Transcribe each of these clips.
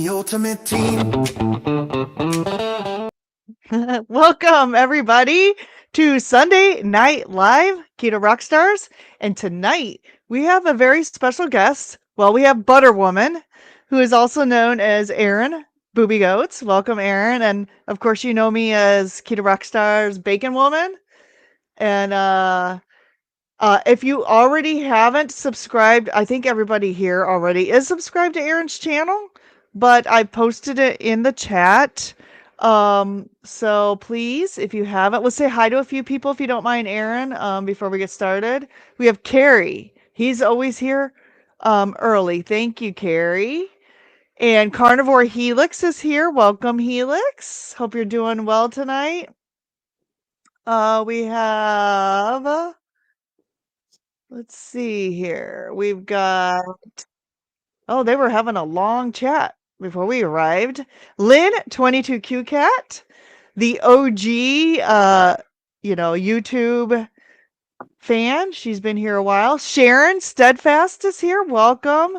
the ultimate team. Welcome, everybody, to Sunday Night Live, Keto Rockstars. And tonight, we have a very special guest. Well, we have Butter Woman, who is also known as Erin Boobie Goats. Welcome, Erin. And of course, you know me as Keto Rockstars Bacon Woman. And if you already haven't subscribed, I think everybody here already is subscribed to Erin's channel, but I posted it in the chat. So please, if you haven't, let's say hi to a few people if you don't mind, Erin, before we get started. We have Carrie. He's always here early. Thank you, Carrie. And Carnivore Helix is here. Welcome, Helix. Hope you're doing well tonight. We have let's see here. We've got oh, they were having a long chat before we arrived. Lynn, 22Q Cat, the OG YouTube fan. She's been here a while. Sharon Steadfast is here. Welcome.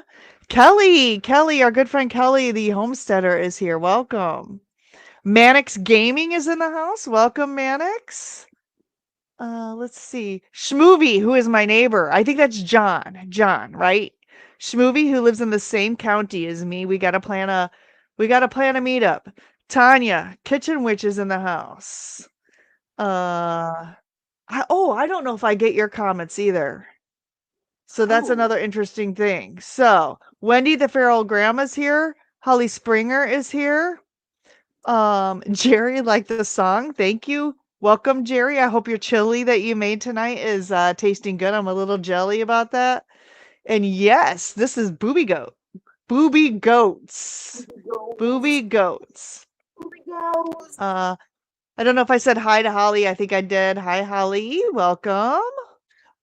Kelly, our good friend Kelly, the homesteader, is here. Welcome. Mannix Gaming is in the house. Welcome, Mannix. Let's see. Schmoovie, who is my neighbor. I think that's John. John, right? Schmoovie, who lives in the same county as me. We gotta plan a meetup. Tanya, Kitchen Witch is in the house. I don't know if I get your comments either. So that's another interesting thing. So Wendy the Feral Grandma's here. Holly Springer is here. Jerry liked the song. Thank you. Welcome, Jerry. I hope your chili that you made tonight is tasting good. I'm a little jelly about that. And yes, this is Boobie Goat. Boobie Goats. Boobie Goats. I don't know if I said hi to Holly. I think I did. Hi, Holly. Welcome.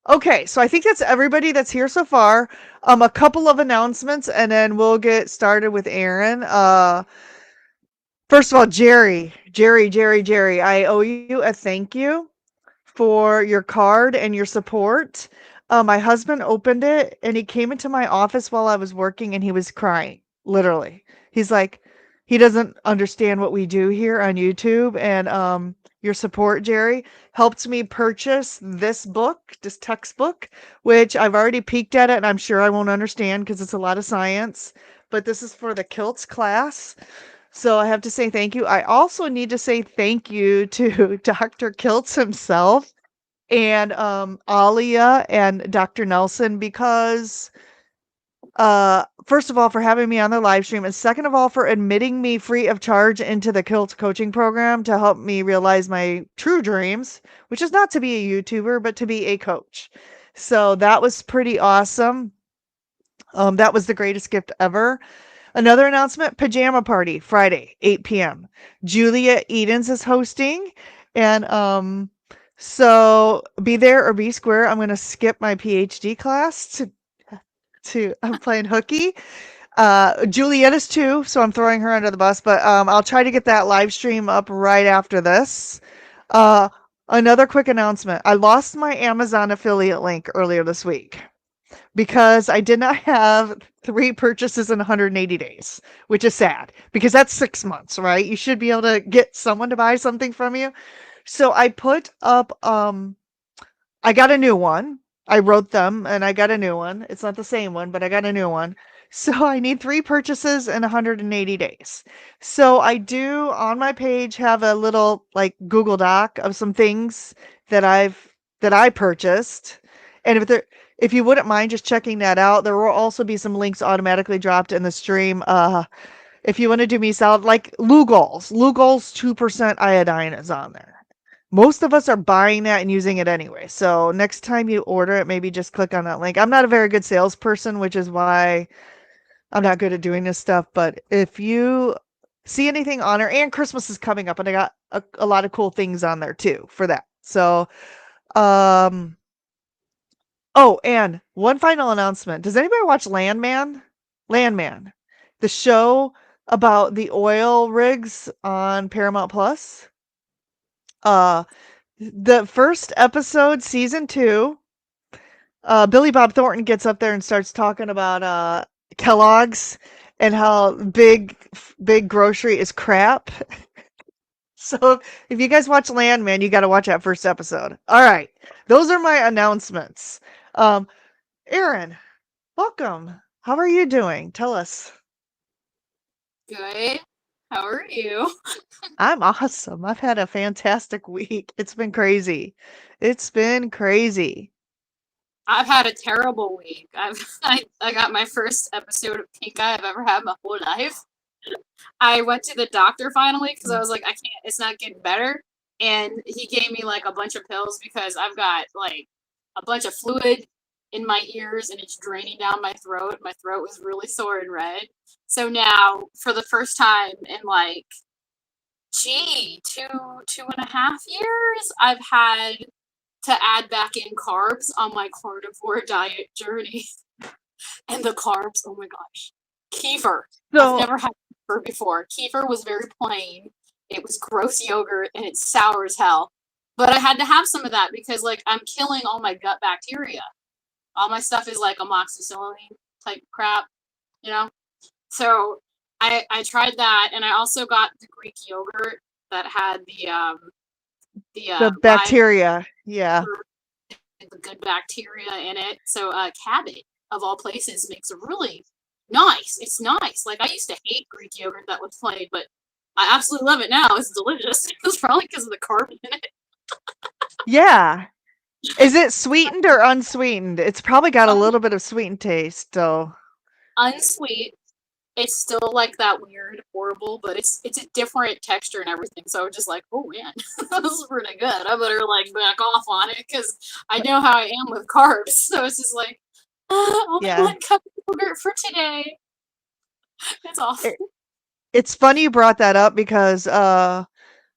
Okay, so I think that's everybody that's here so far. A couple of announcements, and then we'll get started with Erin. First of all, Jerry, I owe you a thank you for your card and your support. My husband opened it and he came into my office while I was working and he was crying, literally. He's like, he doesn't understand what we do here on YouTube. And your support, Jerry, helped me purchase this book, this textbook, which I've already peeked at it and I'm sure I won't understand because it's a lot of science. But this is for the kilts class. So I have to say thank you. I also need to say thank you to Dr. Kiltz himself and Alia and Dr. Nelson because first of all for having me on the live stream and second of all for admitting me free of charge into the Kiltz coaching program to help me realize my true dreams, which is not to be a YouTuber but to be a coach. So that was pretty awesome. That was the greatest gift ever. Another announcement, pajama party, Friday, 8 p.m. Julia Edens is hosting. And so be there or be square. I'm going to skip my PhD class to I'm playing hooky. Juliet is too, so I'm throwing her under the bus, but I'll try to get that live stream up right after this. Another quick announcement. I lost my Amazon affiliate link earlier this week because I did not have 3 purchases in 180 days, which is sad because that's 6 months, right? You should be able to get someone to buy something from you. So I put up, I got a new one. I wrote them and I got a new one. It's not the same one, but I got a new one. So I need 3 purchases in 180 days. So I do on my page have a little like Google Doc of some things that I purchased. And if you wouldn't mind just checking that out, there will also be some links automatically dropped in the stream. If you want to do me solid, like Lugol's 2% iodine is on there. Most of us are buying that and using it anyway. So next time you order it, maybe just click on that link. I'm not a very good salesperson, which is why I'm not good at doing this stuff. But if you see anything on there, and Christmas is coming up, and I got a lot of cool things on there too for that. So, oh, and one final announcement. Does anybody watch Landman? Landman, the show about the oil rigs on Paramount Plus. The first episode, season 2, Billy Bob Thornton gets up there and starts talking about Kellogg's and how big big grocery is crap. So if you guys watch Landman, you got to watch that first episode. All right, those are my announcements. Um, Aaron, welcome. How are you doing? Tell us. Good. How are you? I'm awesome. I've had a fantastic week. It's been crazy. It's been crazy. I've had a terrible week. I got my first episode of pink eye I've ever had my whole life. I went to the doctor finally because I was like, I can't. It's not getting better, and he gave me like a bunch of pills because I've got like a bunch of fluid in my ears and it's draining down my throat. My throat was really sore and red. So now, for the first time in like, two and a half years, I've had to add back in carbs on my carnivore diet journey. And the carbs, oh my gosh. Kefir. I've So, never had kefir before. Kefir was very plain. It was gross yogurt and it's sour as hell. But I had to have some of that because like I'm killing all my gut bacteria. All my stuff is like amoxicillin type crap, you know? So I tried that and I also got the Greek yogurt that had the the live bacteria, yeah. the good bacteria in it. So Cabot, of all places, makes a really nice. It's nice. Like I used to hate Greek yogurt that was plain, but I absolutely love it now. It's delicious. It's probably because of the carbon in it. Yeah. Is it sweetened or unsweetened? It's probably got a Um, little bit of sweetened taste, so unsweet. It's still like that weird, horrible, but it's a different texture and everything. So I'm just like, oh man, this is pretty good. I better like back off on it because I know how I am with carbs. So it's just like, only yeah. one cup of yogurt for today. It's It, awful. it's funny you brought that up because I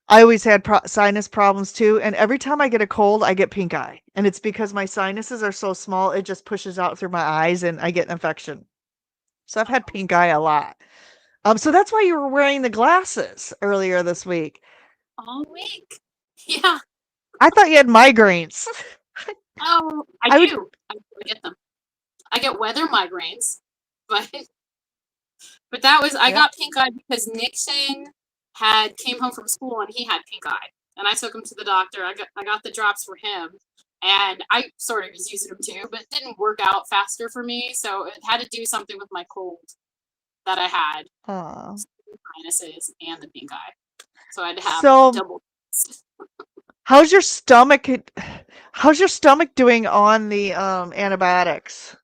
always had sinus problems too, and every time I get a cold, I get pink eye, and it's because my sinuses are so small, it just pushes out through my eyes, and I get an infection. So I've had pink eye a lot. So that's why you were wearing the glasses earlier this week. All week. Yeah. I thought you had migraines. Oh, I I would, do. I get them. I get weather migraines, but that was I yep. got pink eye because Nixon had came home from school and he had pink eye, and I took him to the doctor. I got the drops for him, and I sort of was using them too, but it didn't work out faster for me, so it had to do something with my cold that I had, Uh, sinuses and the pink eye, so I had to have so double. how's your stomach? How's your stomach doing on the antibiotics?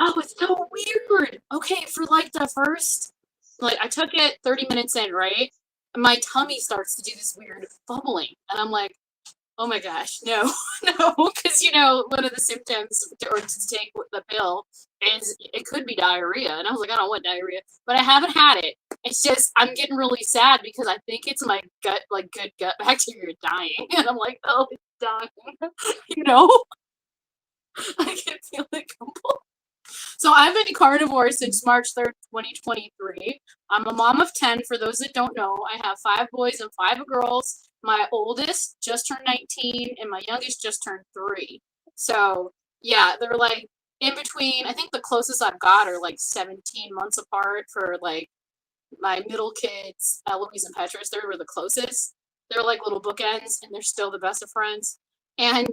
Oh, it's so weird. Okay, for like the first, like I took it 30 minutes in, right? And my tummy starts to do this weird bubbling. And I'm like, oh my gosh, no, no. Because, one of the symptoms or to take the pill is it could be diarrhea. And I was like, I don't want diarrhea. But I haven't had it. It's just, I'm getting really sad because I think it's my gut, like good gut bacteria dying. And I'm like, oh, it's dying. you know? I can feel it crumble. So I've been a carnivore since March 3rd, 2023. I'm a mom of 10. For those that don't know, I have 5 boys and 5 girls. My oldest just turned 19, and my youngest just turned 3. So, yeah, they're like in between. I think the closest I've got are like 17 months apart for like my middle kids, Eloise and Petrus. They were the closest. They're like little bookends, and they're still the best of friends. And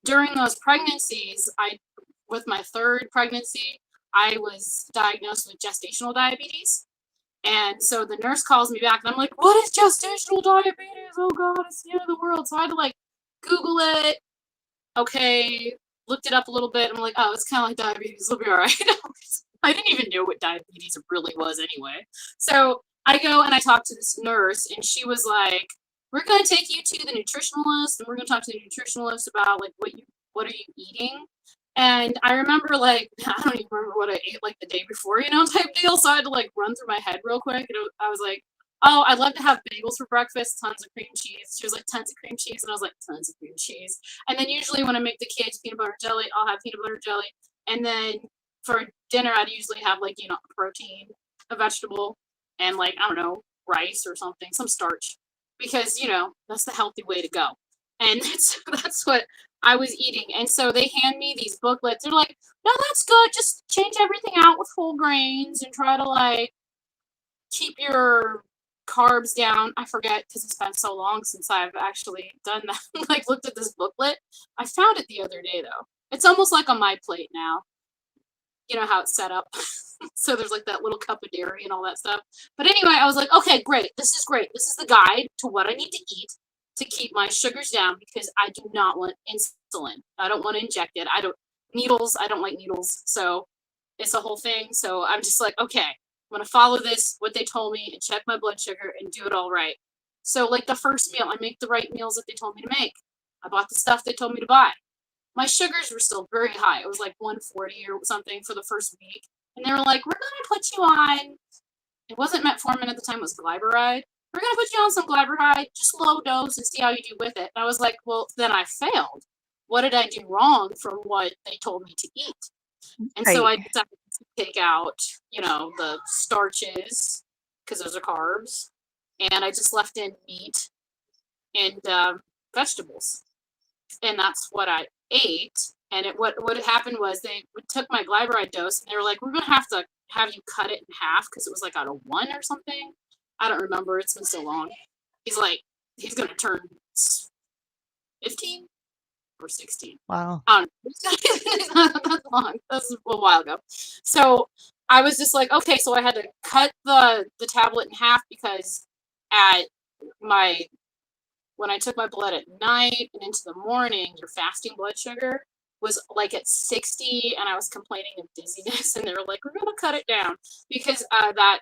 during those pregnancies, with my third pregnancy, I was diagnosed with gestational diabetes. And so the nurse calls me back and I'm like, what is gestational diabetes? Oh God, it's the end of the world. So I had to like Google it. Okay, looked it up a little bit. I'm like, oh, it's kind of like diabetes. It'll be all right. I didn't even know what diabetes really was anyway. So I go and I talk to this nurse and she was like, we're going to take you to the nutritionalist and we're going to talk to the nutritionalist about like what are you eating. And I remember like I don't even remember what I ate like the day before, type deal. So I had to like run through my head real quick. And I was like, oh, I'd love to have bagels for breakfast, tons of cream cheese. She was like, tons of cream cheese. And I was like, tons of cream cheese. And then usually when I make the kids peanut butter jelly, I'll have peanut butter jelly. And then for dinner, I'd usually have like, protein, a vegetable, and like, I don't know, rice or something, some starch. Because, that's the healthy way to go. And that's what I was eating. And so they hand me these booklets. They're like, no, that's good. Just change everything out with whole grains and try to like keep your carbs down. I forget because it's been so long since I've actually done that. Like looked at this booklet. I found it the other day though. It's almost like on my plate now. You know how it's set up. So there's like that little cup of dairy and all that stuff. But anyway, I was like, okay, great. This is great. This is the guide to what I need to eat to keep my sugars down because I do not want insulin. I don't want to inject it. I don't like needles. So it's a whole thing. So I'm just like, okay, I'm gonna follow this, what they told me, and check my blood sugar and do it all right. So like the first meal, I make the right meals that they told me to make. I bought the stuff they told me to buy. My sugars were still very high. It was like 140 or something for the first week. And they were like, we're gonna put you on, it wasn't metformin at the time, it was glyburide. We're gonna put you on some glyburide, just low dose and see how you do with it. And I was like, well, then I failed. What did I do wrong from what they told me to eat? And so Right. I decided to take out, the starches, because those are carbs. And I just left in meat and vegetables. And that's what I ate. And what happened was they took my glyburide dose and they were like, we're gonna have to have you cut it in half because it was like out of one or something. I don't remember. It's been so long. He's like, he's gonna turn 15 or 16. Wow. I don't know. It's not that long. That's a while ago. So I was just like, okay, so I had to cut the tablet in half because at my when I took my blood at night and into the morning, your fasting blood sugar was like at 60, and I was complaining of dizziness. And they were like, we're going to cut it down because that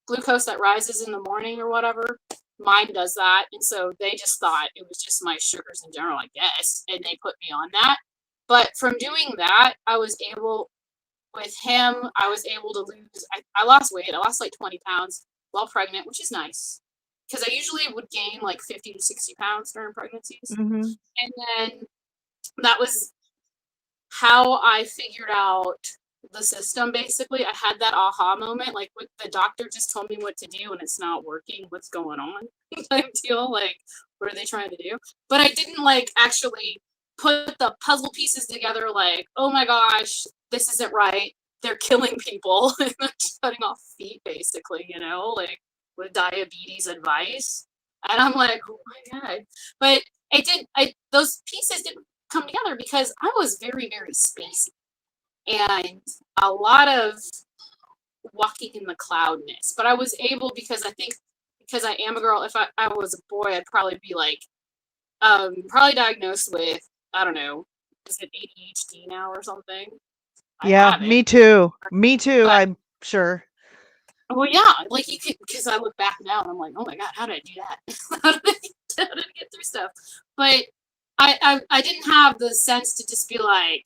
glucose that rises in the morning or whatever, mine does that. And so they just thought it was just my sugars in general, I guess. And they put me on that. But from doing that, with him, I was able to lose, I lost weight. I lost like 20 pounds while pregnant, which is nice because I usually would gain like 50 to 60 pounds during pregnancies. Mhm. And then that was how I figured out the system basically. I had that aha moment, like with the doctor just told me what to do and it's not working, what's going on type deal. Like, what are they trying to do? But I didn't like actually put the puzzle pieces together, like, oh my gosh, this isn't right. They're killing people and they're cutting off feet, basically, like with diabetes advice. And I'm like, oh my God. But those pieces didn't come together because I was very, very spacey and a lot of walking in the cloudness. But I was able because I think because I am a girl, if I was a boy, I'd probably be like, probably diagnosed with, I don't know, is it ADHD now or something? I Yeah, have it. me too. Me too, But I'm sure. well, yeah, like you could, because I look back now and I'm like, oh my God, how did I do that? How did I get through stuff? But I didn't have the sense to just be like,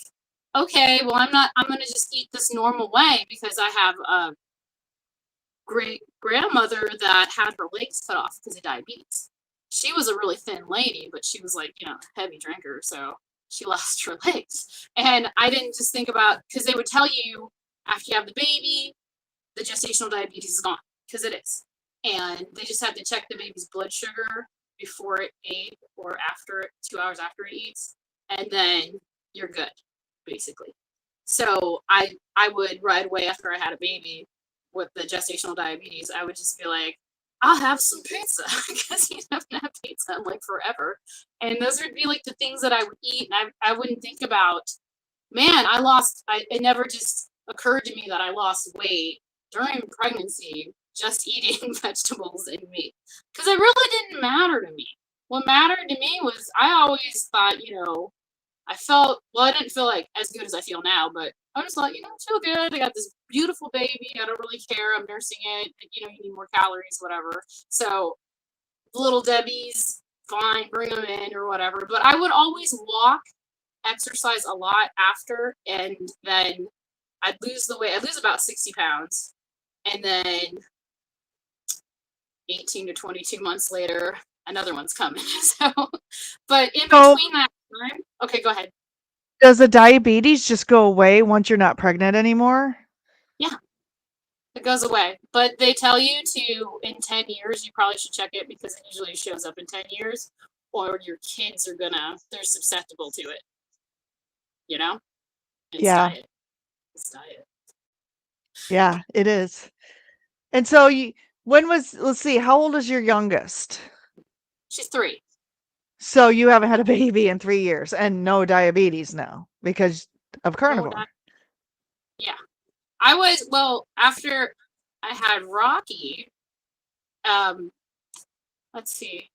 okay, well, I'm going to just eat this normal way because I have a great grandmother that had her legs cut off because of diabetes. She was a really thin lady, but she was like, heavy drinker. So she lost her legs. And I didn't just think about, because they would tell you after you have the baby, the gestational diabetes is gone because it is. And they just had to check the baby's blood sugar before it ate or after 2 hours after it eats. And then you're good, basically. So I would right away after I had a baby with the gestational diabetes, I would just be like, I'll have some pizza because you haven't had pizza in like forever. And those would be like the things that I would eat. And I wouldn't think about, man, it never just occurred to me that I lost weight during pregnancy just eating vegetables and meat because it really didn't matter to me. What mattered to me was I always thought, I didn't feel like as good as I feel now, but I was like, I feel good. I got this beautiful baby. I don't really care. I'm nursing it. You need more calories, whatever. So little Debbie's fine, bring them in or whatever. But I would always walk, exercise a lot after, and then I'd lose the weight. I'd lose about 60 pounds. And then 18 to 22 months later, another one's coming. So, but in So, between that time, okay, go ahead. does the diabetes just go away once you're not pregnant anymore? Yeah, it goes away. But they tell you to, in 10 years, you probably should check it because it usually shows up in 10 years, or your kids they're susceptible to it, you know? It's Yeah, diet. It's diet. yeah, it is. And so let's see, how old is your youngest? She's 3. So you haven't had a baby in 3 years and no diabetes now because of No, carnivore. yeah. I was, well, after I had Rocky, um, let's see.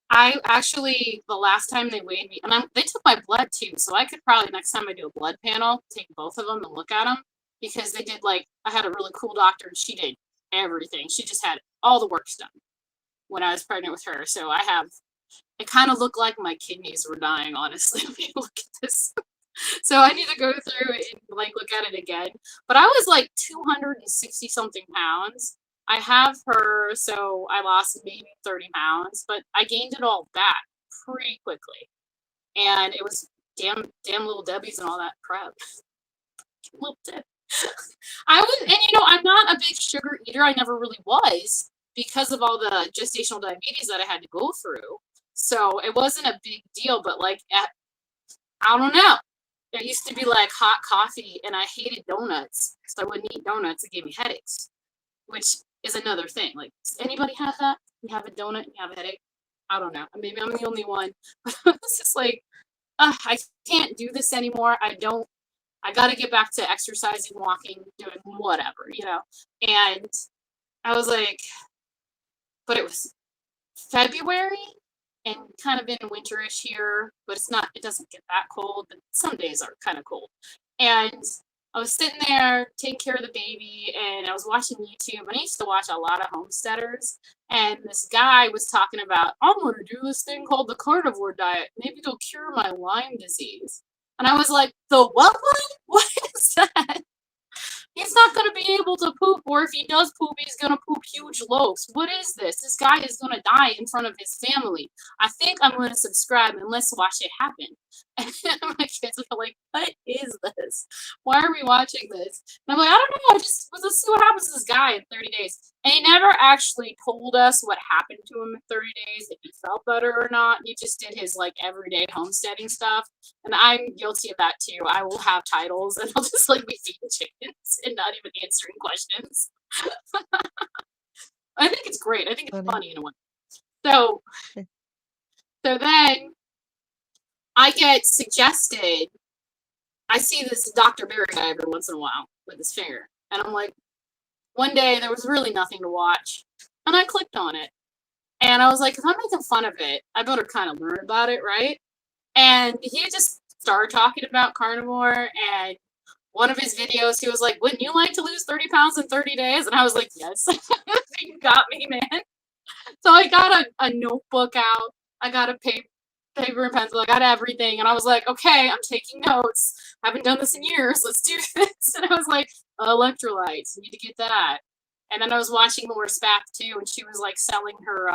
I actually, the last time they weighed me, and they took my blood too, so I could probably next time I do a blood panel, take both of them and look at them because they did like, I had a really cool doctor and she did everything. She just had all the work done when I was pregnant with her. So it kind of looked like my kidneys were dying, honestly, when you look at this. So I need to go through it and like look at it again. But I was like 260 something pounds. I have her, so I lost maybe 30 pounds, but I gained it all back pretty quickly. And it was damn little Debbie's and all that crap. Little Deb. I was, and I'm not a big sugar eater. I never really was because of all the gestational diabetes that I had to go through. So it wasn't a big deal, but like I don't know. There used to be like hot coffee, and I hated donuts, so I wouldn't eat donuts. It gave me headaches, which is another thing. Like, does anybody have that? You have a donut and you have a headache? I don't know. Maybe I'm the only one. It's just like, I can't do this anymore. I got to get back to exercising, walking, doing whatever. And I was like, but it was February and kind of in winterish here, but it doesn't get that cold, but some days are kind of cold. And I was sitting there taking care of the baby and I was watching YouTube, and I used to watch a lot of homesteaders, and this guy was talking about, I'm going to do this thing called the carnivore diet. Maybe it'll cure my Lyme disease. And I was like, the what one? What is that? He's not going to be able to poop, or if he does poop, he's going to poop huge loads. What is this? This guy is going to die in front of his family. I think I'm going to subscribe and let's watch it happen. And my kids are like, what is this? Why are we watching this? And I'm like, I don't know. Let's see what happens to this guy in 30 days. And he never actually told us what happened to him in 30 days, if he felt better or not. He just did his like everyday homesteading stuff. And I'm guilty of that too. I will have titles and I'll just like be feeding chickens and not even answering questions. I think it's great. I think it's funny in a way. So then I get suggested, I see this Dr. Berry guy every once in a while with his finger. And I'm like, one day there was really nothing to watch. And I clicked on it. And I was like, if I'm making fun of it, I better kind of learn about it, right? And he just started talking about carnivore, and one of his videos, he was like, wouldn't you like to lose 30 pounds in 30 days? And I was like, yes. You got me, man. So I got a notebook out. I got a paper and pencil. I got everything. And I was like, okay, I'm taking notes. I haven't done this in years. Let's do this. And I was like, electrolytes, need to get that. And then I was watching Laura Spath too, and she was like selling her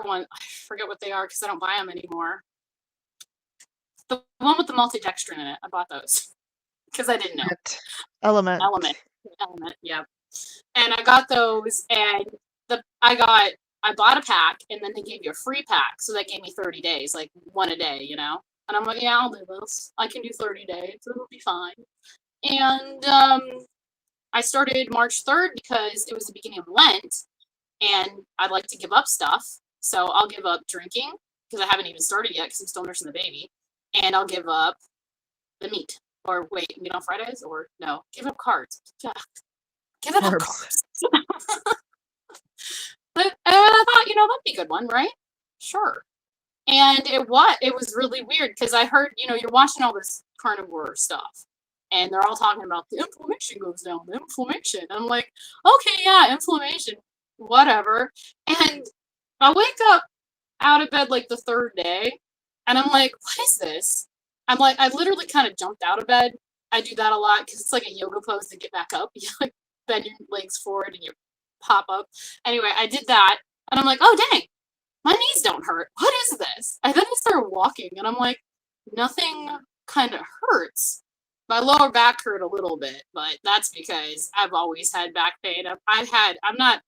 one. I forget what they are because I don't buy them anymore. The one with the maltodextrin in it. I bought those because I didn't know. Element, yeah. And I got those, and I bought a pack, and then they gave you a free pack, so that gave me 30 days, like one a day, And I'm like, yeah, I'll do this. I can do 30 days. It'll be fine. And I started March 3rd because it was the beginning of Lent, and I'd like to give up stuff. So I'll give up drinking because I haven't even started yet because I'm still nursing the baby. And I'll give up the meat. Or wait, meat on Fridays? Or no, give up carbs. Yeah. Give it up carbs. And I thought, that'd be a good one, right? Sure. And it was really weird because I heard, you're watching all this carnivore stuff. And they're all talking about the inflammation goes down, the inflammation. And I'm like, okay, yeah, inflammation, whatever. And I wake up out of bed like the third day, and I'm like, what is this? I'm like, I literally kind of jumped out of bed. I do that a lot because it's like a yoga pose to get back up. You like bend your legs forward and you pop up. Anyway, I did that, and I'm like, oh dang, my knees don't hurt. What is this? And then I started walking, and I'm like, nothing kind of hurts. My lower back hurt a little bit, but that's because I've always had back pain. I'm not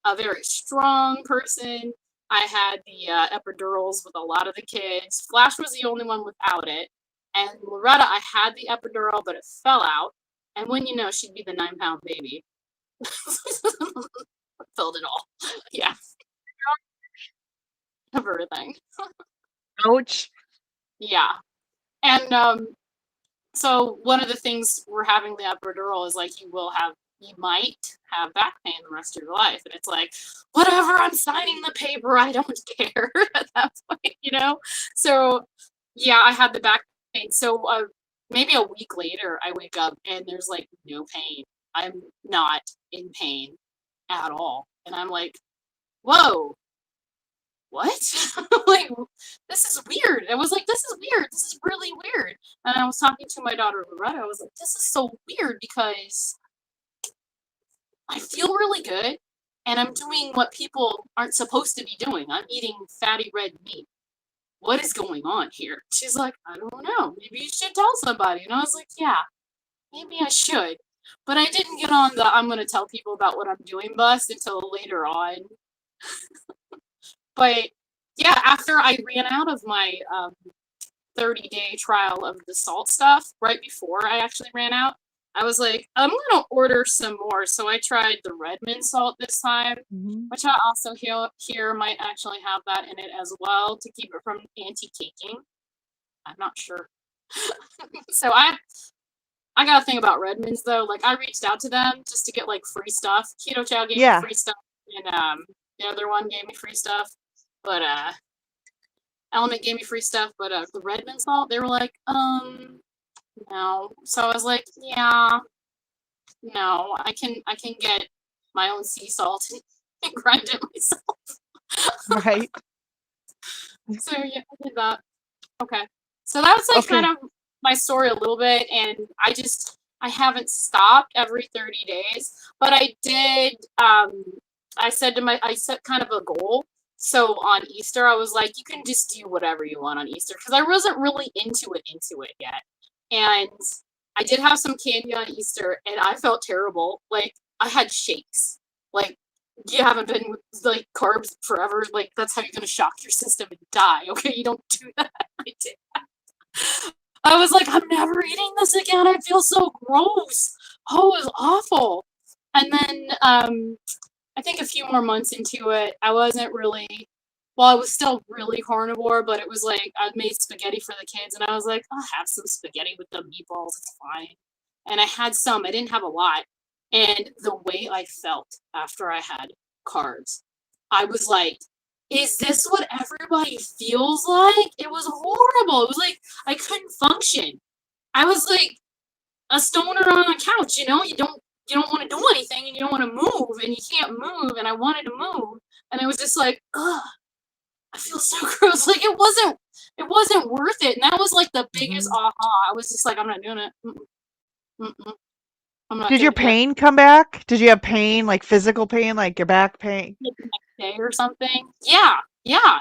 a very strong person. I had the epidurals with a lot of the kids. Flash was the only one without it. And Loretta, I had the epidural, but it fell out. And when she'd be the 9-pound baby. Ouch. Yeah. And so one of the things we're having the epidural is like you might have back pain the rest of your life. And it's like, whatever, I'm signing the paper, I don't care at that point, you know? So yeah, I had the back pain. So maybe a week later I wake up and there's like no pain. I'm not in pain at all. And I'm like, whoa, what? Like, this is weird. I was like, this is weird. This is really weird. And I was talking to my daughter Loretta. I was like, this is so weird because I feel really good and I'm doing what people aren't supposed to be doing. I'm eating fatty red meat. What is going on here? She's like, I don't know. Maybe you should tell somebody. And I was like, yeah, maybe I should. But I didn't get on the I'm going to tell people about what I'm doing bus until later on. But yeah, after I ran out of my 30-day trial of the salt stuff, right before I actually ran out, I was like, I'm gonna order some more. So I tried the Redmond salt this time, Mhm. which I also hear might actually have that in it as well to keep it from anti-caking. I'm not sure. So I got to think about Redmond's though. Like I reached out to them just to get like free stuff. Keto Chow gave me Yeah. free stuff, and the other one gave me free stuff. But Element gave me free stuff, but the Redmond salt, they were like, no. So I was like, yeah, no, I can get my own sea salt and grind it myself. Right. So yeah, I did that. Okay. So that was like kind Okay. of my story a little bit, and I haven't stopped every 30 days, but I did I set kind of a goal. So on Easter, I was like, you can just do whatever you want on Easter because I wasn't really into it yet. And I did have some candy on Easter and I felt terrible. Like I had shakes. Like you haven't been with like carbs forever. Like that's how you're gonna shock your system and die. Okay, you don't do that. I did. I was like, I'm never eating this again. I feel so gross. Oh, it was awful. And then I think a few more months into it, I wasn't really, well, I was still really carnivore, but it was like I made spaghetti for the kids, and I was like, I'll have some spaghetti with the meatballs. It's fine. And I had some. I didn't have a lot. And the way I felt after I had carbs, I was like, is this what everybody feels like? It was horrible. It was like I couldn't function. I was like a stoner on a couch, you don't want to do anything and you don't want to move and you can't move and I wanted to move and I was just like, ugh, I feel so gross. Like it wasn't worth it. And that was like the biggest Mhm. aha. I was just like, I'm not doing it. Mm-mm. I'm not Did gonna your do it. pain come back? Did you have pain, like physical pain, like your back pain? Like the next day or something. Yeah,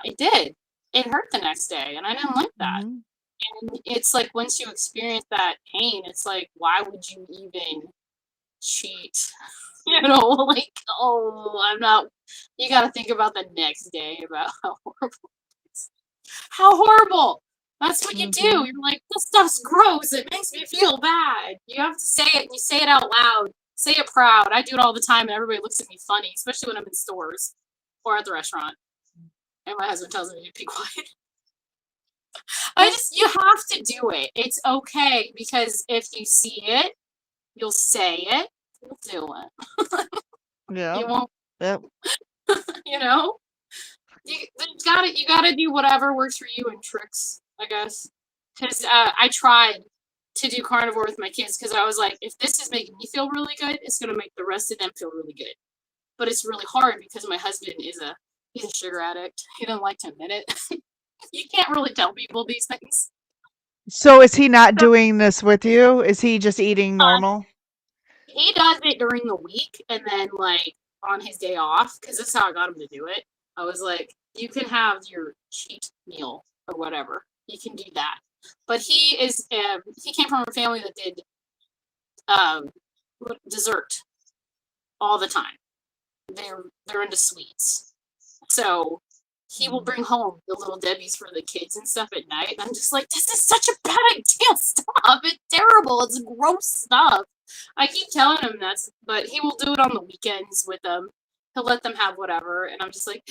it did. It hurt the next day and I didn't like that. Mhm. And it's like once you experience that pain, it's like, why would you even cheat? Like, oh, I'm not. You got to think about the next day about how horrible it is. How horrible! That's what you do. Mhm. You're like, this stuff's gross. It makes me feel bad. You have to say it. And you say it out loud. Say it proud. I do it all the time, and everybody looks at me funny, especially when I'm in stores or at the restaurant. And my husband tells me to be quiet. You have to do it. It's okay because if you see it, you'll say it, you'll do it. Yeah. You won't, Yep. you know? You gotta do whatever works for you and tricks, I guess. Because I tried to do carnivore with my kids because I was like, if this is making me feel really good, it's gonna make the rest of them feel really good. But it's really hard because my husband he's a sugar addict. He doesn't like to admit it. You can't really tell people these things. So is he not doing this with you? Is he just eating normal? He does it during the week and then like on his day off because this is how I got him to do it. I was like, you can have your cheat meal or whatever. You can do that. But he came from a family that did um, dessert all the time. They're into sweets, so he will Mhm. bring home the little Debbie's for the kids and stuff at night. And I'm just like, this is such a bad idea. Stop! It's terrible. It's gross stuff. I keep telling him that's, but he will do it on the weekends with them. He'll let them have whatever, and I'm just like,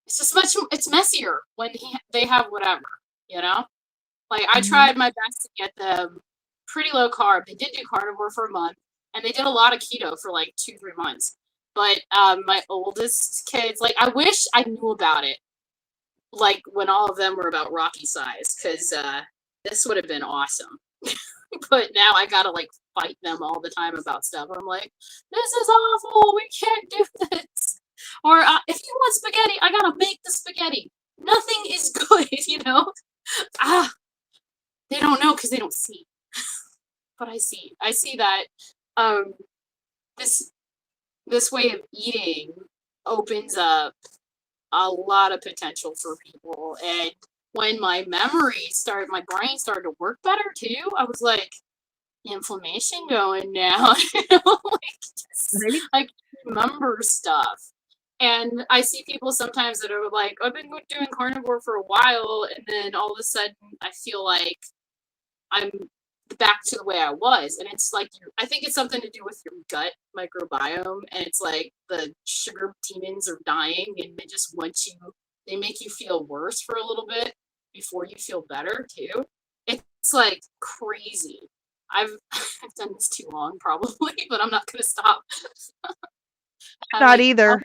It's just it's messier when they have whatever, you know? Like, I Mhm. tried my best to get them pretty low carb. They did do carnivore for a month, and they did a lot of keto for like 2, 3 months. But my oldest kids, like, I wish I knew about it, like when all of them were about Rocky size, because this would have been awesome. But now I gotta like fight them all the time about stuff. I'm like, this is awful. We can't do this. Or if you want spaghetti, I gotta make the spaghetti. Nothing is good, you know. Ah, they don't know because they don't see. But I see. I see that um, this this way of eating opens up a lot of potential for people. And when my brain started to work better too, I was like, inflammation going down. You know, like, just, Right? I can remember stuff. And I see people sometimes that are like, I've been doing carnivore for a while, and then all of a sudden I feel like I'm back to the way I was. And it's like, I think it's something to do with your gut microbiome. And it's like the sugar demons are dying and they make you feel worse for a little bit before you feel better too. It's like crazy. I've, I've done this too long probably, but I'm not going to stop. I Not like, either.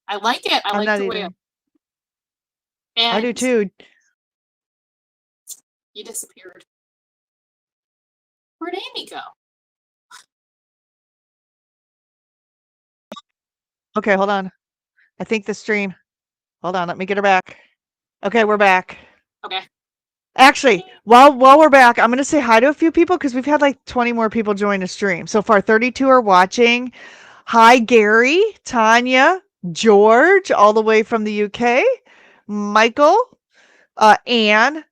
I like it. I I'm like not the way either. I do and too. you disappeared. Where'd Amy go? Okay, hold on. I think the stream. Hold on, let me get her back. Okay, we're back. Okay. Actually, while we're back, I'm gonna say hi to a few people because we've had like 20 more people join the stream. So far, 32 are watching. Hi, Gary, Tanya, George, all the way from the UK, Michael, Anne,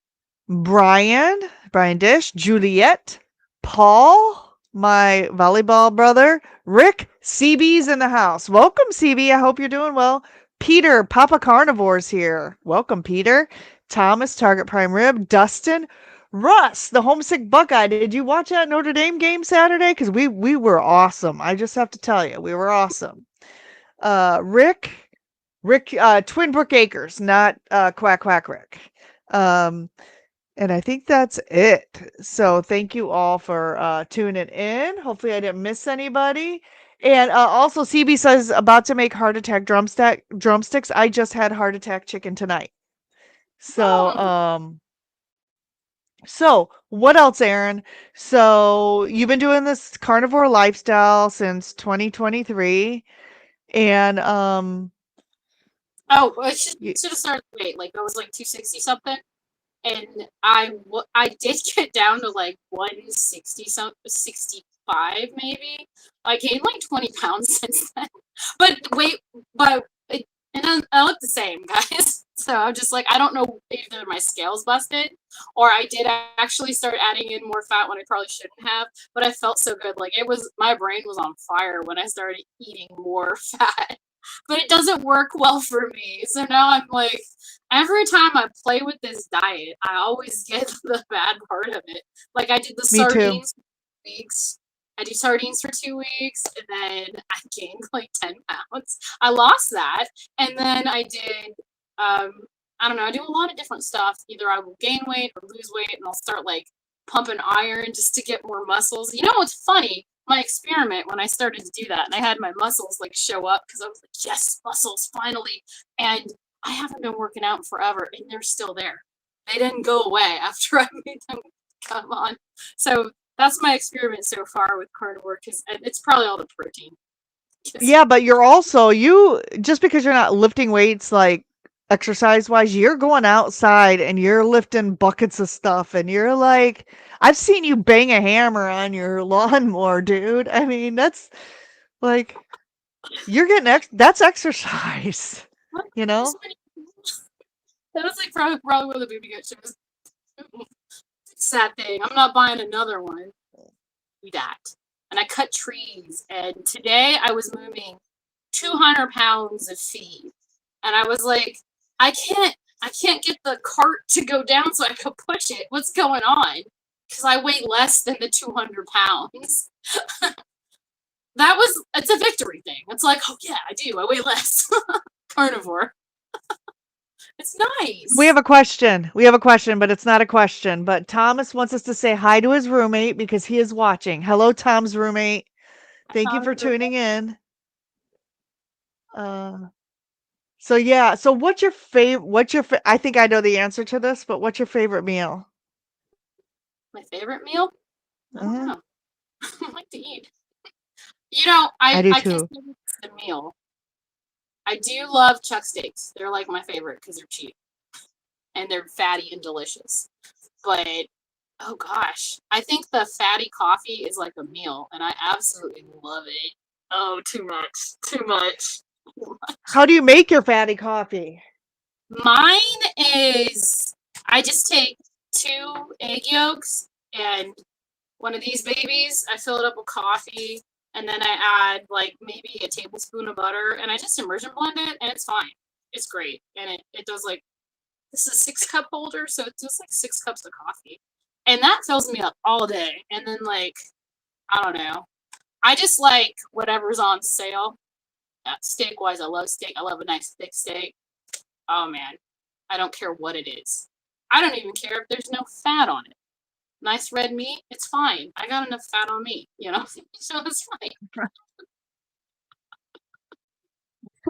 Brian Dish, Juliet, Paul, my volleyball brother, Rick, CB's in the house. Welcome, CB. I hope you're doing well. Peter, Papa Carnivore's here. Welcome, Peter. Thomas, Target Prime Rib, Dustin, Russ, the homesick Buckeye. Did you watch that Notre Dame game Saturday? Because we were awesome. I just have to tell you, we were awesome. Rick, Twin Brook Acres, not Quack Quack Rick. Um, and I think that's it. So thank you all for tuning in. Hopefully I didn't miss anybody. And also CB says about to make heart attack drumsticks. I just had heart attack chicken tonight. So Oh, so what else, Aaron? So you've been doing this carnivore lifestyle since 2023 and oh, well, it should you, should have started late. Like, I was like 260 something, and I did get down to like 160 some 65 maybe. I gained like 20 pounds since then. But wait, but I look the same, guys. So I'm just like, I don't know if either my scales busted or I did actually start adding in more fat when I probably shouldn't have. But I felt so good. Like, my brain was on fire when I started eating more fat. But it doesn't work well for me. So now I'm like, every time I play with this diet, I always get the bad part of it. Like, I did the me too. sardines for weeks. I do sardines for 2 weeks, and then I gained like 10 pounds. I lost that, and then I did. I don't know. I do a lot of different stuff. Either I will gain weight or lose weight, and I'll start like pumping iron just to get more muscles. You know what's funny? My experiment when I started to do that, and I had my muscles like show up because I was like, yes, muscles finally. And I haven't been working out forever, and they're still there. They didn't go away after I made them come on. So that's my experiment so far with carnivore because it's probably all the protein. Yeah, but you're also you just because you're not lifting weights like exercise wise, you're going outside and you're lifting buckets of stuff and you're like I've seen you bang a hammer on your lawnmower, dude. I mean, that's like you're getting that's exercise, you know? That was like probably one of the Boobie Goat shows. Sad thing. I'm not buying another one. Do that. And I cut trees. And today I was moving 200 pounds of feed. And I was like, I can't get the cart to go down so I could push it. What's going on? Because I weigh less than the 200 pounds. It's a victory thing. It's like, oh yeah, I do. I weigh less. Carnivore. We have nice. a question. We have a question, but it's not a question. But Thomas wants us to say hi to his roommate because he is watching. Hello, Tom's roommate. Thank you Sounds for great. tuning in. Uh, so yeah. So what's your favorite? I think I know the answer to this, but what's your favorite meal? My favorite meal? I don't Uh, know. I like to eat. You know, I do I can't too. say it's a meal. I do love chuck steaks. They're like my favorite because they're cheap and they're fatty and delicious. But oh gosh, I think the fatty coffee is like a meal, and I absolutely love it. Oh, too much, too much. How do you make your fatty coffee? Mine is I just take 2 egg yolks and one of these babies. I fill it up with coffee, and then I add like maybe a tablespoon of butter, and I just immersion blend it, and it's fine. It's great, and it does like this is a 6 cup holder, so it does like 6 cups of coffee, and that fills me up all day. And then like I don't know, I just like whatever's on sale. Steak wise, I love steak. I love a nice thick steak. Oh man, I don't care what it is. I don't even care if there's no fat on it. Nice red meat, it's fine. I got enough fat on me, you know? So it's fine.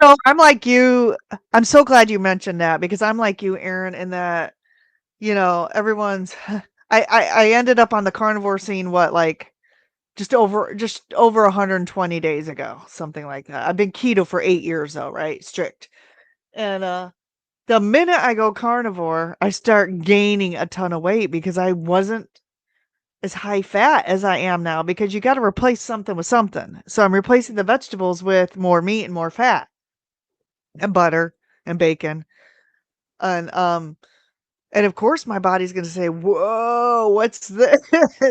So I'm like you. I'm so glad you mentioned that because I'm like you, Aaron, in that everyone's. I ended up on the carnivore scene. What, like just over 120 days ago, something like that. I've been keto for 8 years though, right? Strict. And the minute I go carnivore, I start gaining a ton of weight because I wasn't as high fat as I am now because you got to replace something with something. So I'm replacing the vegetables with more meat and more fat and butter and bacon. And of course my body's going to say, "Whoa, what's this?"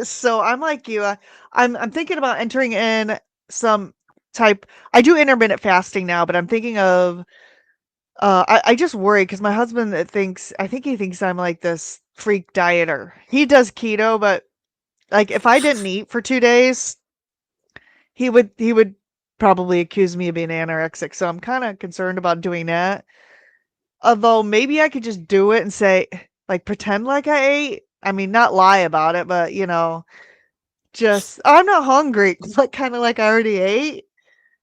So I'm like you. I'm thinking about entering in some type. I do intermittent fasting now, but I'm thinking of I just worry because my husband I think he thinks I'm like this freak dieter. He does keto, but like if I didn't eat for 2 days, he would probably accuse me of being anorexic. So I'm kind of concerned about doing that. Although maybe I could just do it and say, like, pretend like I ate. I mean, not lie about it, but just "Oh, I'm not hungry," like kind of like I already ate.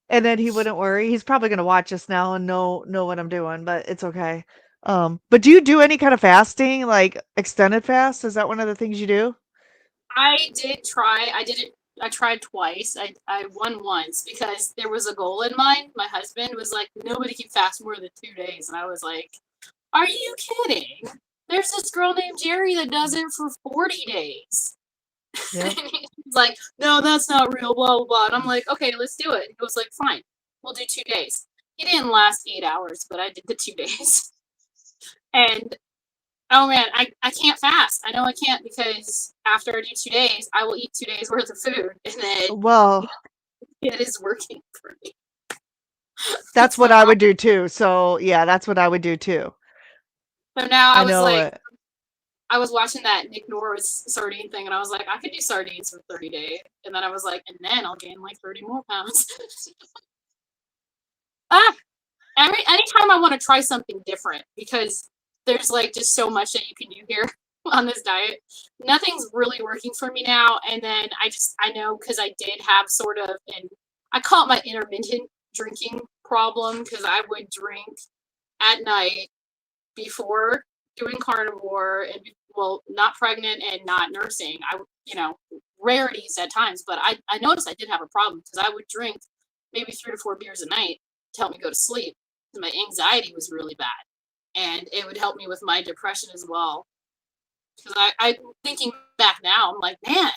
And then he wouldn't worry. He's probably gonna watch us now and know what I'm doing, but it's okay. But do you do any kind of fasting, like extended fast? Is that one of the things you do? I did try. I did it. I tried twice. I won once because there was a goal in mind. My husband was like, nobody can fast more than 2 days. And I was like, are you kidding? There's this girl named Jerry that does it for 40 days. Yep. And he's like, no, that's not real, blah, blah, blah. And I'm like, okay, let's do it. He was like, fine, we'll do 2 days. He didn't last 8 hours, but I did the 2 days. And oh man, I can't fast. I know I can't because after I do 2 days, I will eat 2 days worth of food. And then Well, it is working for me. that's That's what my I problem. would do too. So yeah, that's what I would do too. So now I know it. I was watching that Nick Norris sardine thing, and I was like, I could do sardines for 30 days. And then I was like, and then I'll gain like 30 more pounds. ah, anytime I want to try something different because there's like just so much that you can do here on this diet. Nothing's really working for me now, and then I know because I did have sort of an I call it my intermittent drinking problem because I would drink at night before doing carnivore and well not pregnant and not nursing. Rarities at times, but I noticed I did have a problem because I would drink maybe 3 to 4 beers a night to help me go to sleep. My anxiety was really bad, and it would help me with my depression as well. Because I thinking back now, I'm like, man,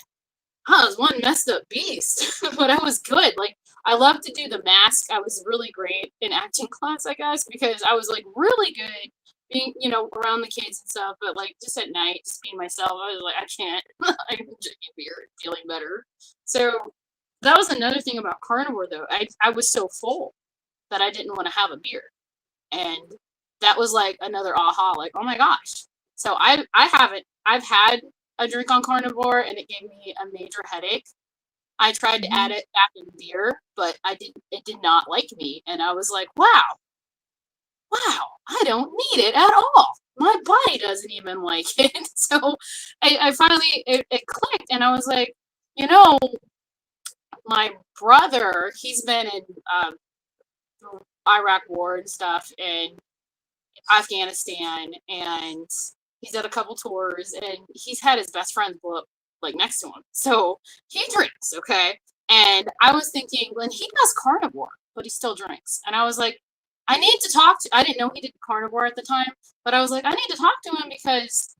I was one messed up beast, but I was good. Like I loved to do the mask. I was really great in acting class, I guess, because I was like really good being, around the kids and stuff. But like just at night, just being myself, I was like, I can't. I'm drinking beer and feeling better. So that was another thing about carnivore, though. I was so full that I didn't want to have a beer, and that was like another aha. Like, oh my gosh. So I've had a drink on carnivore, and it gave me a major headache. I tried to add Mhm. it back in beer, but it did not like me. And I was like, wow, wow, I don't need it at all. My body doesn't even like it. So I finally, it clicked, and I was like, you know, my brother, he's been in Iraq war and stuff, and Afghanistan, and he's had a couple tours, and he's had his best friend blow up like next to him. So he drinks, okay? And I was thinking, when he does carnivore, but he still drinks. And I was like, I need to talk to, I didn't know he did carnivore at the time, but I was like, I need to talk to him because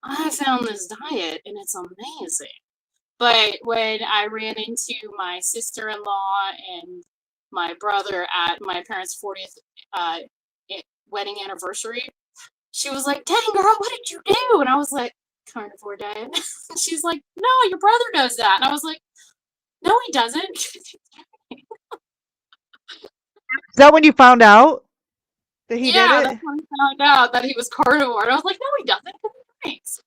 I found this diet and it's amazing. But when I ran into my sister-in-law and my brother at my parents' 40th uh, wedding anniversary, she was like, "Dang girl, what did you do?" And I was like, "Carnivore diet." And she's like, "No, your brother does that." And I was like, "No, he doesn't." Is that when you found out that he did Yeah, that's it? when I found out that he was carnivore. And I was like, "No, he doesn't." 'Cause he drinks.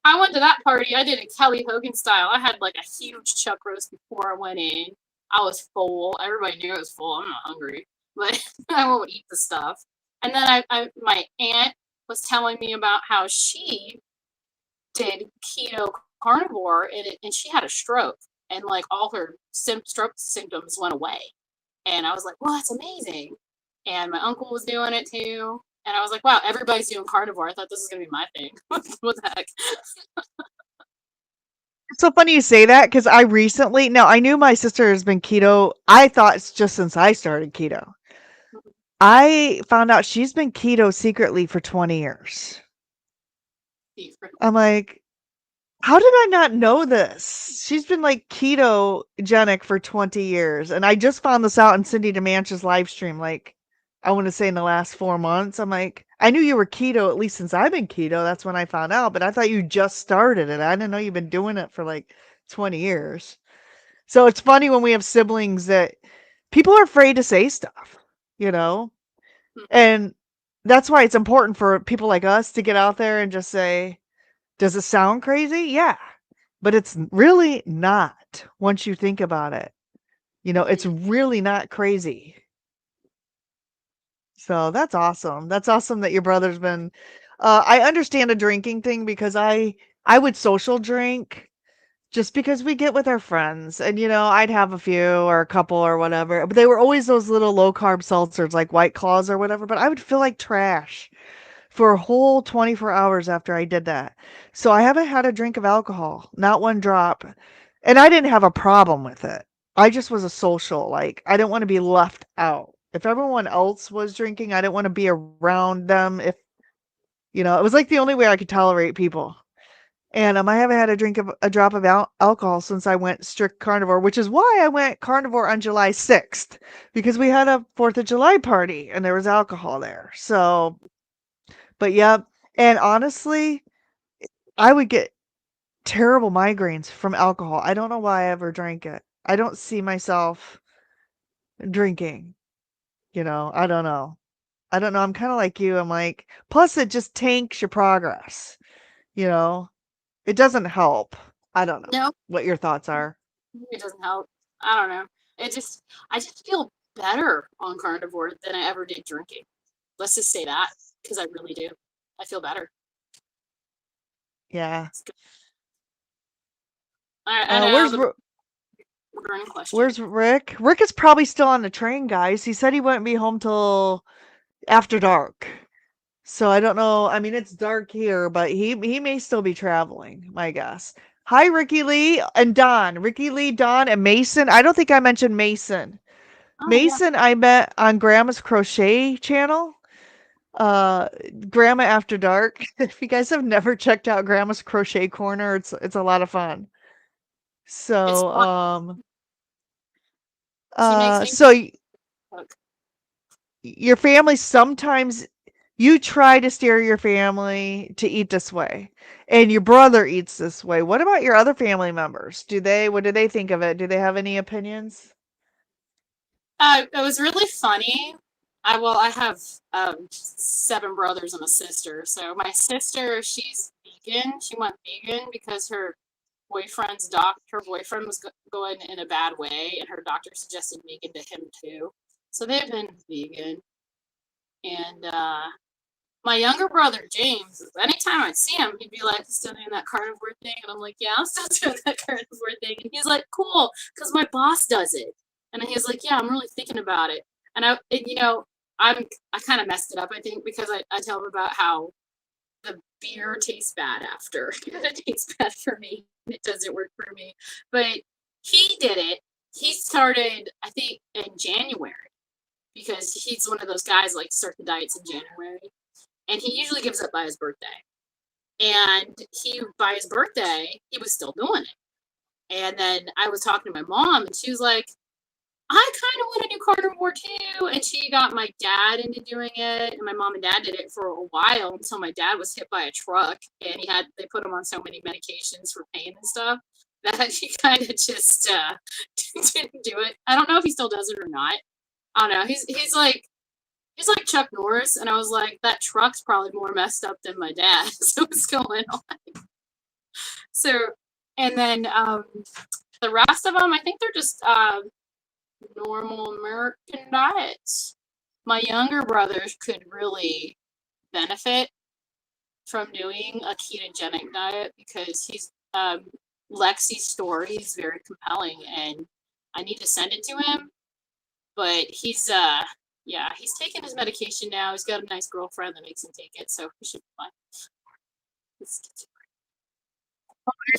I went to that party. I did it Kelly Hogan style. I had like a huge chuck roast before I went in. I was full. Everybody knew I was full. I'm not hungry, but I won't eat the stuff. And then my aunt was telling me about how she did keto carnivore, and she had a stroke, and like all her stroke symptoms went away. And I was like, well, that's amazing. And my uncle was doing it too. And I was like, wow, everybody's doing carnivore. I thought this was going to be my thing. What the heck? It's so funny you say that because I recently, now I knew my sister has been keto. I thought it's just since I started keto. I found out she's been keto secretly for 20 years. I'm like, how did I not know this? She's been like ketogenic for 20 years. And I just found this out in Cindy DeManch's live stream, like, I want to say in the last 4 months. I'm like, I knew you were keto at least since I've been keto. That's when I found out. But I thought you just started it. I didn't know you've been doing it for like 20 years. So it's funny when we have siblings that people are afraid to say stuff, you know? And that's why it's important for people like us to get out there and just say, does it sound crazy? Yeah. But it's really not once you think about it. It's really not crazy. So that's awesome. That's awesome that your brother's been I understand a drinking thing because I would social drink just because we get with our friends and I'd have a few or a couple or whatever. But they were always those little low carb seltzers like White Claws or whatever, but I would feel like trash for a whole 24 hours after I did that. So I haven't had a drink of alcohol, not one drop. And I didn't have a problem with it. I just was a social, like, I didn't want to be left out. If everyone else was drinking, I didn't want to be around them. It was like the only way I could tolerate people. And I haven't had a drop of alcohol since I went strict carnivore, which is why I went carnivore on July 6th, because we had a 4th of July party and there was alcohol there. So, but yeah. And honestly, I would get terrible migraines from alcohol. I don't know why I ever drank it. I don't see myself drinking, I don't know. I don't know. I'm kind of like you. I'm like, plus it just tanks your progress, you know? It doesn't help. I don't know No, what your thoughts are. it doesn't help. I don't know. I just feel better on carnivore than I ever did drinking. Let's just say that, because I really do. I feel better. Yeah. It's good. I know Where's the Ri- burning question. where's Rick? Rick is probably still on the train, guys. He said he wouldn't be home till after dark. So I don't know. I mean, it's dark here, but he may still be traveling, my guess. Hi, Ricky Lee and Don. Ricky Lee, Don, and Mason. I don't think I mentioned Mason. Oh yeah. Mason, I met on Grandma's Crochet channel. Uh, Grandma After Dark. If you guys have never checked out Grandma's Crochet Corner, it's a lot of fun. It's So, fun. She makes me so cook. your family sometimes you try to steer your family to eat this way and your brother eats this way. What about your other family members? What do they think of it? Do they have any opinions? It was really funny. I have 7 brothers and a sister. So my sister, she's vegan. She went vegan because her boyfriend was going in a bad way, and her doctor suggested vegan to him too. So they've been vegan. And my younger brother, James, anytime I'd see him, he'd be like, still doing that carnivore thing? And I'm like, yeah, I'm still doing that carnivore thing. And he's like, cool, because my boss does it. And then he's like, yeah, I'm really thinking about it. I kind of messed it up, I think, because I tell him about how the beer tastes bad after. It tastes bad for me. It doesn't work for me. But he did it. He started, I think, in January because he's one of those guys like start the diets in January. And he usually gives up by his birthday. And by his birthday, he was still doing it. And then I was talking to my mom, and she was like, I kind of want to do carnivore too. And she got my dad into doing it. And my mom and dad did it for a while until my dad was hit by a truck and they put him on so many medications for pain and stuff that he kind of just didn't do it. I don't know if he still does it or not. I don't know. He's like Chuck Norris, and I was like, that truck's probably more messed up than my dad. So what's going on? So, and then the rest of them, I think they're just normal American diets. My younger brothers could really benefit from doing a ketogenic diet because Lexi's story is very compelling, and I need to send it to him. But he's taking his medication now. He's got a nice girlfriend that makes him take it, so he should be fine.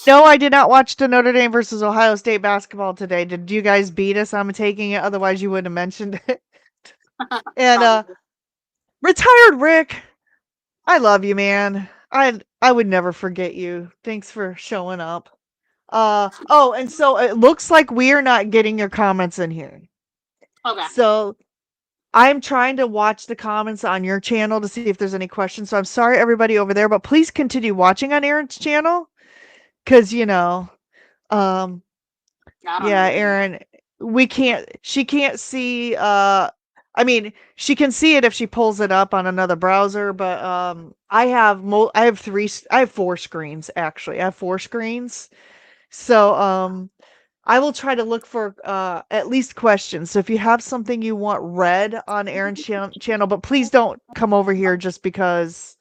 No, I did not watch the Notre Dame versus Ohio State basketball today. Did you guys beat us? I'm taking it. Otherwise, you wouldn't have mentioned it. And retired Rick, I love you, man. I would never forget you. Thanks for showing up. And so it looks like we are not getting your comments in here. Okay. So I'm trying to watch the comments on your channel to see if there's any questions. So I'm sorry, everybody over there, but please continue watching on Aaron's channel. Cause yeah, Aaron, she can't see, I mean, she can see it if she pulls it up on another browser, but, I have 4 screens, actually. I have 4 screens. So, I will try to look for, at least questions. So if you have something you want read on Aaron's channel, but please don't come over here just because,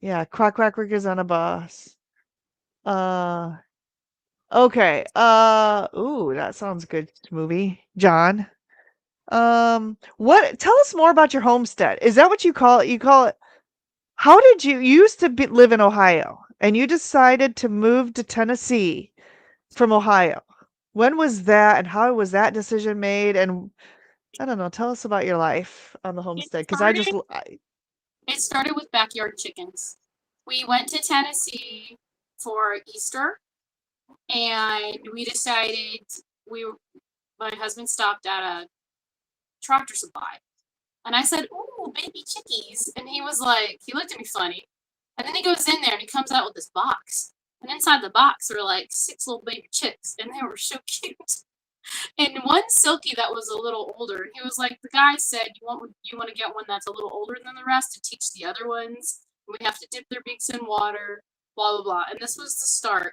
yeah, Quack Quack Rick is on a bus. Okay. Ooh, that sounds good movie. John. What tell us more about your homestead. Is that what you call it? You call it How did you used to live in Ohio and you decided to move to Tennessee from Ohio? When was that and how was that decision made? And I don't know, tell us about your life on the homestead because It started with backyard chickens. We went to Tennessee for Easter, and we decided my husband stopped at a Tractor Supply, and I said, "Ooh, baby chickies," and he looked at me funny, and then he goes in there and he comes out with this box, and inside the box were like 6 little baby chicks, and they were so cute. And one Silky that was a little older, he was like, the guy said, you want to get one that's a little older than the rest to teach the other ones. We have to dip their beaks in water, blah, blah, blah. And this was the start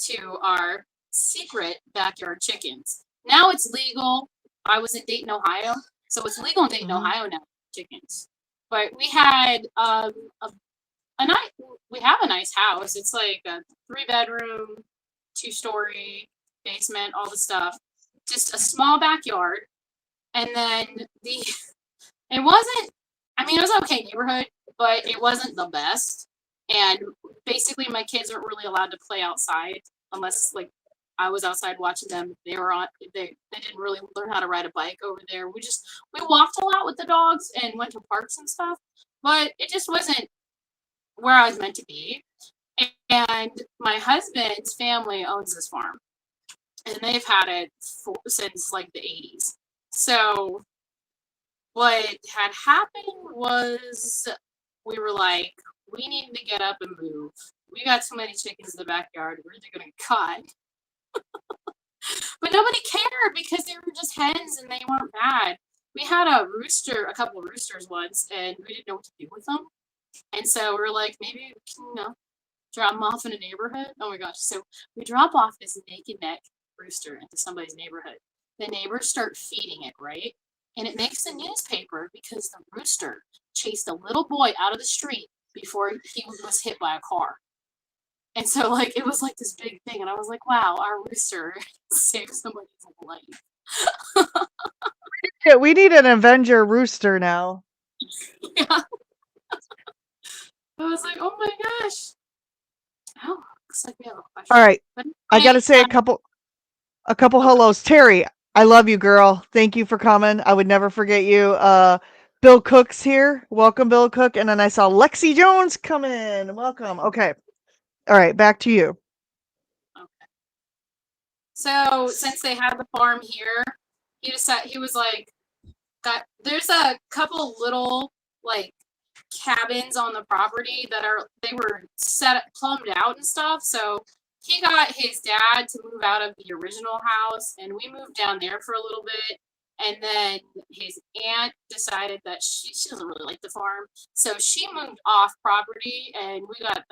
to our secret backyard chickens. Now it's legal. I was in Dayton, Ohio. So it's legal in Dayton, Ohio now, chickens. But we had we have a nice house. It's like a 3-bedroom, 2-story, basement, all the stuff. Just a small backyard, and then it wasn't. I mean, it was an okay neighborhood, but it wasn't the best. And basically, my kids weren't really allowed to play outside unless like I was outside watching them. They didn't really learn how to ride a bike over there. We walked a lot with the dogs and went to parks and stuff, but it just wasn't where I was meant to be. And my husband's family owns this farm, and they've had it since like the 80s. So what had happened was we were like, we need to get up and move. We got so many chickens in the backyard, we're either going to cut. But nobody cared because they were just hens and they weren't bad. We had a couple of roosters once, and we didn't know what to do with them. And so we're like, maybe we can, drop them off in a neighborhood. Oh my gosh. So we drop off this naked neck rooster into somebody's neighborhood. The neighbors start feeding it, right? and it makes the newspaper because the rooster chased a little boy out of the street before he was hit by a car. And so, like, it was like this big thing, and I was like, wow, our rooster saved somebody's life. Yeah, we need an Avenger rooster now. Yeah. I was like, oh my gosh. Oh, looks like we have a question. All right. I got to say a couple hellos. Terry, I love you, girl. Thank you for coming. I would never forget you. Bill Cook's here. Welcome, Bill Cook. And then I saw Lexi Jones come in. Welcome. Okay. All right, back to you. Okay. So since they had the farm here, he decided he was like, there's a couple little like cabins on the property that they were plumbed out and stuff. So he got his dad to move out of the original house, and we moved down there for a little bit. And then his aunt decided that she doesn't really like the farm, so she moved off property, and we got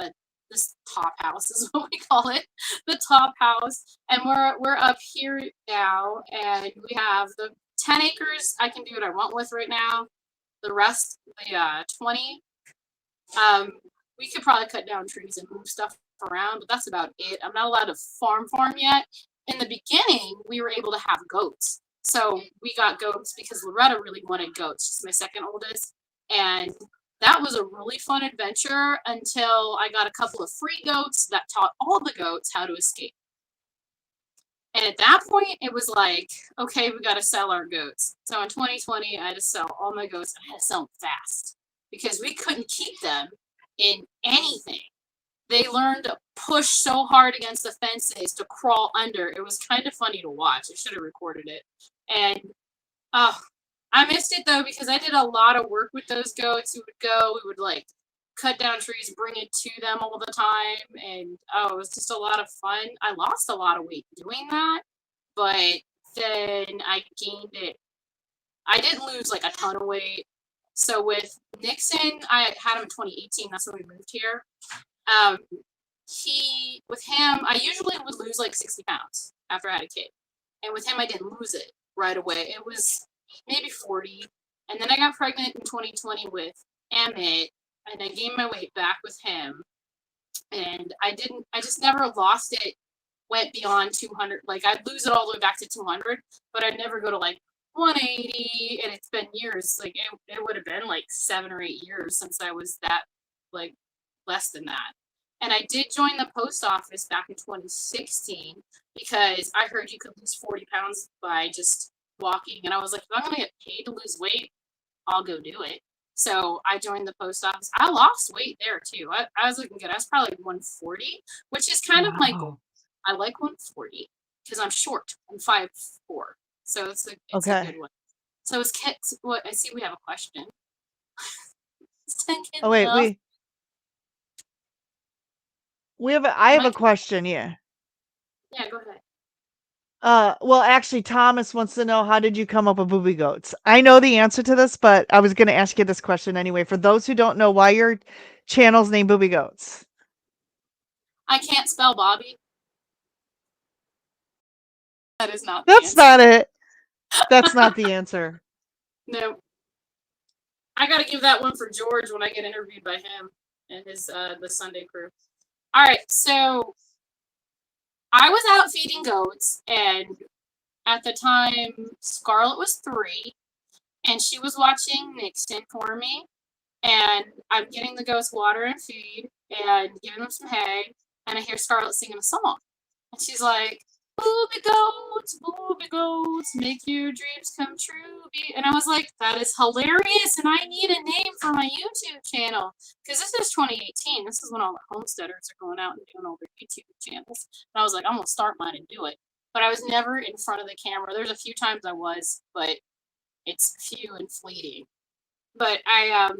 this top house is what we call it, the top house, and we're up here now, and we have the 10 acres I can do what I want with right now. The rest, the 20, we could probably cut down trees and move stuff around, but that's about it. I'm not allowed to farm yet. In the beginning, we were able to have goats. So we got goats because Loretta really wanted goats. She's my second oldest. And that was a really fun adventure until I got a couple of free goats that taught all the goats how to escape. And at that point, it was like, okay, we got to sell our goats. So in 2020, I had to sell all my goats. I had to sell them fast because we couldn't keep them in anything. They learned to push so hard against the fences to crawl under. It was kind of funny to watch. I should have recorded it. And I missed it though because I did a lot of work with those goats. We would like cut down trees, bring it to them all the time, and it was just a lot of fun. I lost a lot of weight doing that, but then I gained it. I didn't lose like a ton of weight. So with Nixon, I had him in 2018. That's when we moved here. With him, I usually would lose like 60 pounds after I had a kid, and with him, I didn't lose it right away. It was maybe 40, and then I got pregnant in 2020 with Emmett. And I gained my weight back with him, and I just never lost it, went beyond 200. Like, I'd lose it all the way back to 200, but I'd never go to like 180, and it's been years. Like, it would have been like 7 or 8 years since I was that, like, less than that. And I did join the post office back in 2016 because I heard you could lose 40 pounds by just walking, and I was like, if I'm going to get paid to lose weight, I'll go do it. So I joined the post office. I lost weight there too. I was looking good. I was probably 140, which is kind of my goal. I like 140 because I'm short. I'm 5'4", so it's a good one. So is Kit? What I see, we have a question. Oh wait, I have a question. Yeah. Yeah, go ahead. Well, actually, Thomas wants to know, how did you come up with Boobie Goats? I know the answer to this, but I was going to ask you this question anyway. For those who don't know, why your channel's named Boobie Goats? I can't spell Bobby. That is not. That's not it. That's not the answer. No. I got to give that one for George when I get interviewed by him and his the Sunday crew. All right, so I was out feeding goats, and at the time, Scarlett was 3, and she was watching Nixon for me, and I'm getting the goats water and feed, and giving them some hay, and I hear Scarlett singing a song, and she's like, Boobie goats, make your dreams come true. And I was like, that is hilarious, and I need a name for my YouTube channel. Because this is 2018. This is when all the homesteaders are going out and doing all their YouTube channels. And I was like, I'm going to start mine and do it. But I was never in front of the camera. There's a few times I was, but it's few and fleeting. But I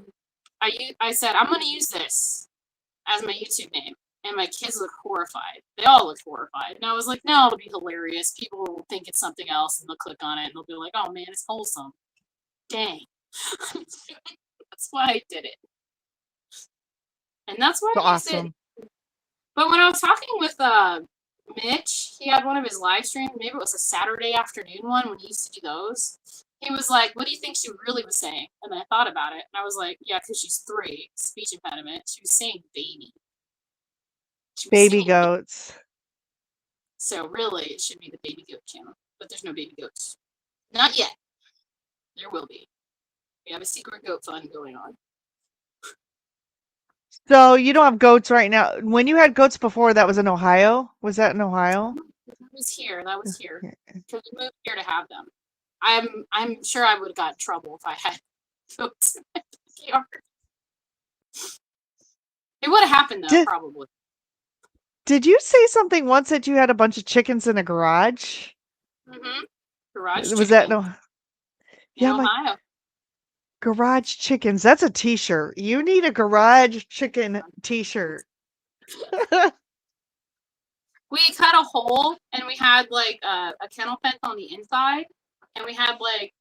said, I'm going to use this as my YouTube name. And my kids look horrified. They all look horrified. And I was like, no, it'll be hilarious. People will think it's something else, and they'll click on it, and they'll be like, oh, man, it's wholesome. Dang. That's why I did it. And that's why I used it. But when I was talking with Mitch, he had one of his live streams. Maybe it was a Saturday afternoon one when he used to do those. He was like, "What do you think she really was saying?" And then I thought about it, and I was like, "Yeah, because she's 3, speech impediment. She was saying baby. She was Baby singing baby. goats. So really, it should be the baby goat channel. But there's no baby goats. Not yet. There will be. We have a secret goat fund going on. So you don't have goats right now. When you had goats before, that was in Ohio? Was that in Ohio? That was here. That was here. Yeah. Because we moved here to have them. I'm sure I would have got in trouble if I had goats in my backyard. It would have happened though, Did probably. did you say something once that you had a bunch of chickens in a garage? Mm-hmm. Garage Was that chicken no? in Yeah, I'm like Ohio. garage chickens. That's a t-shirt. You need a garage chicken t-shirt. We cut a hole and we had like a kennel fence on the inside, and we had like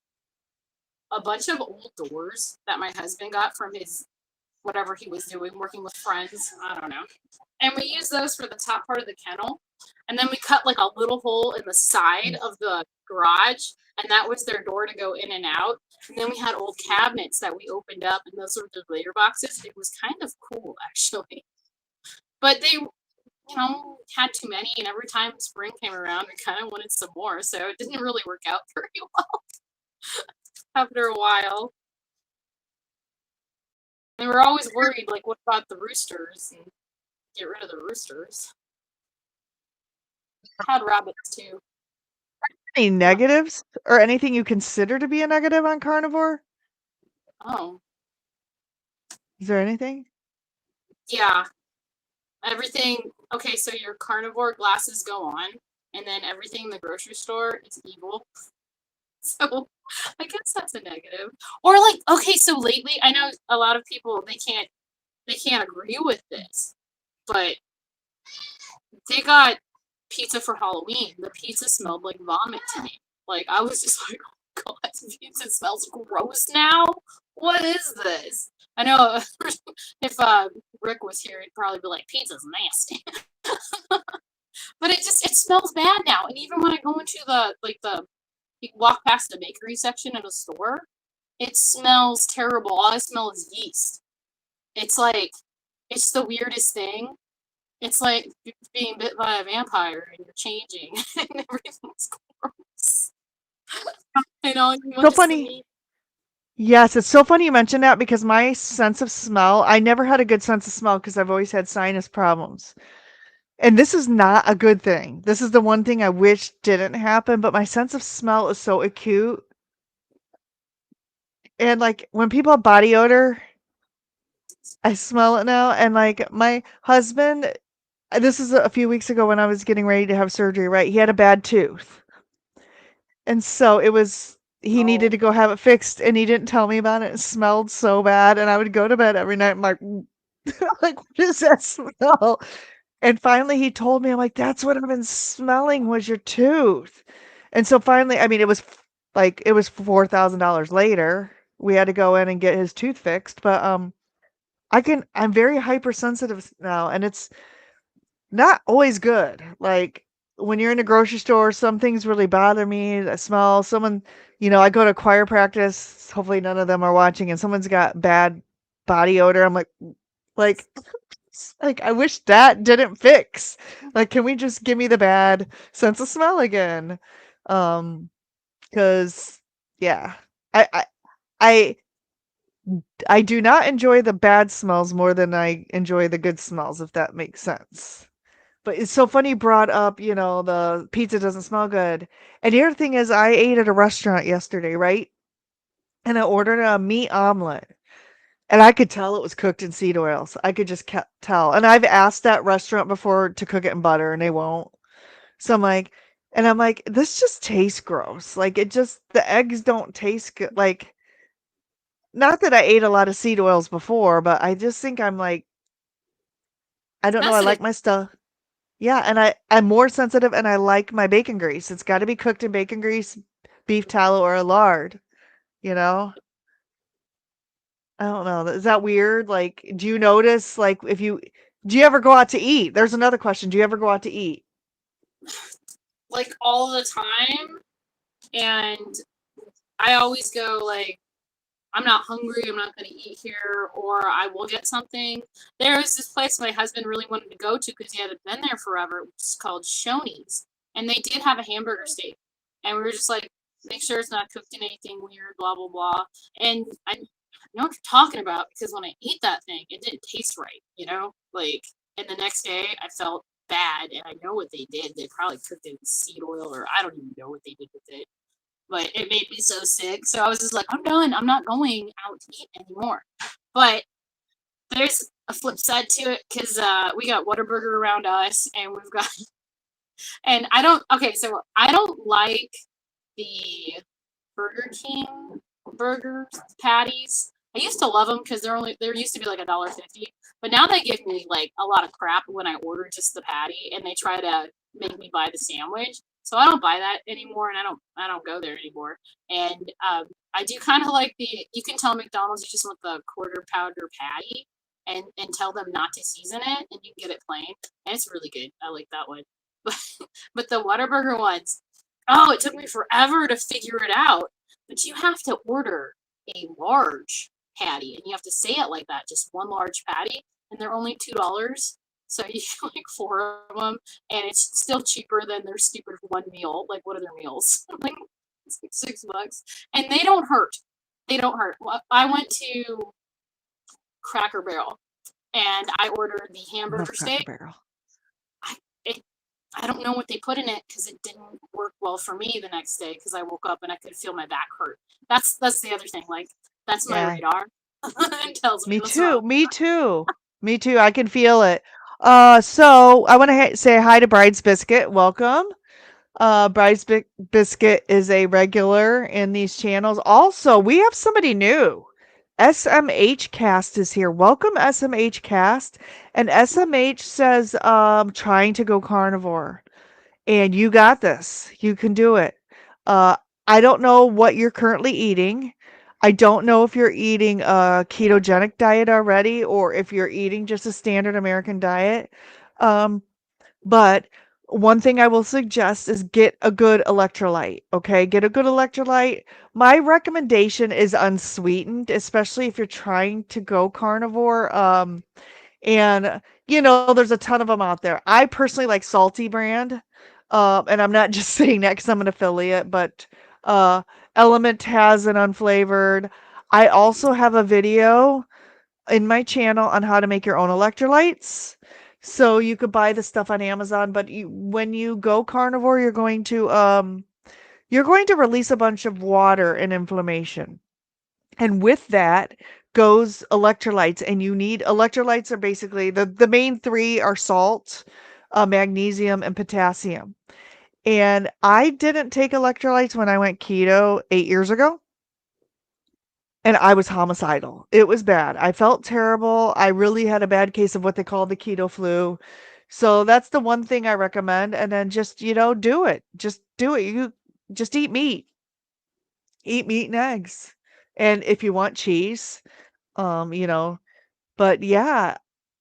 a bunch of old doors that my husband got from his whatever he was doing, working with friends. I don't know. And we used those for the top part of the kennel. And then we cut like a little hole in the side of the garage, and that was their door to go in and out. And then we had old cabinets that we opened up, and those were the later boxes. It was kind of cool, actually. But they, had too many, and every time spring came around, we kind of wanted some more. So it didn't really work out very well after a while. And we were always worried, like, what about the roosters? And get rid of the roosters. Had rabbits too. Any negatives or anything you consider to be a negative on carnivore? Oh, Is there anything? yeah. Everything. Okay, so your carnivore glasses go on, and then everything in the grocery store is evil. So I guess that's a negative. Or like, okay, so lately I know a lot of people they can't agree with this, but they got pizza for Halloween. The pizza smelled like vomit to me. Like I was just like, oh god, pizza smells gross now. What is this? I know if Rick was here, he'd probably be like, pizza's nasty. But it smells bad now. And even when I go into the you walk past the bakery section at a store, it smells terrible. All I smell is yeast. It's like it's the weirdest thing. It's like being bit by a vampire and you're changing and everything's gross. And all you So want is the funny. meat. Yes, it's so funny you mention that because my sense of smell, I never had a good sense of smell because I've always had sinus problems. And this is not a good thing. This is the one thing I wish didn't happen, but my sense of smell is so acute. And like when people have body odor, I smell it now. And like my husband, this is a few weeks ago when I was getting ready to have surgery, right? He had a bad tooth. And so he needed Oh, to go have it fixed and he didn't tell me about it. It smelled so bad. And I would go to bed every night. I'm like, like, what is that smell? And finally he told me, I'm like, that's what I've been smelling was your tooth. And so finally, I mean, it was $4,000 later. We had to go in and get his tooth fixed, but I'm very hypersensitive now and it's not always good. Like when you're in a grocery store, some things really bother me. The smell, I go to choir practice. Hopefully none of them are watching and someone's got bad body odor. I'm like, like I wish that didn't fix. Like, can we just give me the bad sense of smell again? Um, because yeah, I, I, I, I do not enjoy the bad smells more than I enjoy the good smells, if that makes sense. But it's so funny you brought up, the pizza doesn't smell good. And the other thing is, I ate at a restaurant yesterday, right? And I ordered a meat omelet. And I could tell it was cooked in seed oils. I could just tell. And I've asked that restaurant before to cook it in butter, and they won't. So I'm like, this just tastes gross. Like, the eggs don't taste good. Like, not that I ate a lot of seed oils before, but I just think I'm like, I don't know. I sensitive. like my stuff. Yeah, and I'm more sensitive and I like my bacon grease. It's got to be cooked in bacon grease, beef tallow, or a lard, you know? I don't know. Is that weird? Like, do you ever go out to eat? There's another question. Do you ever go out to eat? like all the time, and I always go like, I'm not hungry, I'm not going to eat here, or I will get something. There was this place my husband really wanted to go to because he hadn't been there forever, which is called Shoney's. And they did have a hamburger steak. And we were just like, make sure it's not cooked in anything weird, blah, blah, blah. And I know what you're talking about because when I ate that thing, it didn't taste right, you know? Like, and the next day I felt bad, and I know what they did. They probably cooked it in seed oil, or I don't even know what they did with it, but it made me so sick. So I was just like, I'm done. I'm not going out to eat anymore. But there's a flip side to it because we got Whataburger around us, and we've got, and I don't, okay, so I don't like the Burger King burgers patties. I used to love them because there used to be like $1.50, but now they give me like a lot of crap when I order just the patty, and they try to make me buy the sandwich. So I don't buy that anymore, and I don't go there anymore. And I do kind of like you can tell McDonald's you just want the quarter pounder patty, and tell them not to season it, and you can get it plain, and it's really good. I like that one. But the Whataburger ones, oh, it took me forever to figure it out. But you have to order a large patty, and you have to say it like that, just one large patty, and they're only $2. So you get like four of them, and it's still cheaper than their stupid one meal. Like, what are their meals? Like, it's like $6, and they don't hurt. They don't hurt. Well, I went to Cracker Barrel, and I ordered the I love hamburger Cracker steak. Barrel. I it I don't know what they put in it because it didn't work well for me the next day because I woke up and I could feel my back hurt. That's the other thing. Like, that's my Yeah. radar. It tells me Me what's wrong. too. Me too. Me too. I can feel it. So I want to say hi to Bride's Biscuit. Welcome. Biscuit is a regular in these channels. Also, we have somebody new. SMH Cast is here. Welcome, SMH Cast. And SMH says, trying to go carnivore. And you got this. You can do it. Uh, I don't know what you're currently eating. I don't know if you're eating a ketogenic diet already or if you're eating just a standard American diet. Um, but one thing I will suggest is get a good electrolyte. Okay, get a good electrolyte. My recommendation is unsweetened, especially if you're trying to go carnivore. And there's a ton of them out there. I personally like Salty brand, and I'm not just saying that because I'm an affiliate, but uh, Element has an unflavored. I also have a video in my channel on how to make your own electrolytes. So you could buy the stuff on Amazon, but when you go carnivore, you're going to release a bunch of water and inflammation. And with that goes electrolytes, and you need electrolytes are basically the main three are salt, magnesium, and potassium. And I didn't take electrolytes when I went keto 8 years ago, and I was homicidal. It was bad. I felt terrible. I really had a bad case of what they call the keto flu. So that's the one thing I recommend. And then just, do it. Just do it. You just eat meat. Eat meat and eggs. And if you want cheese, um, you know, but yeah,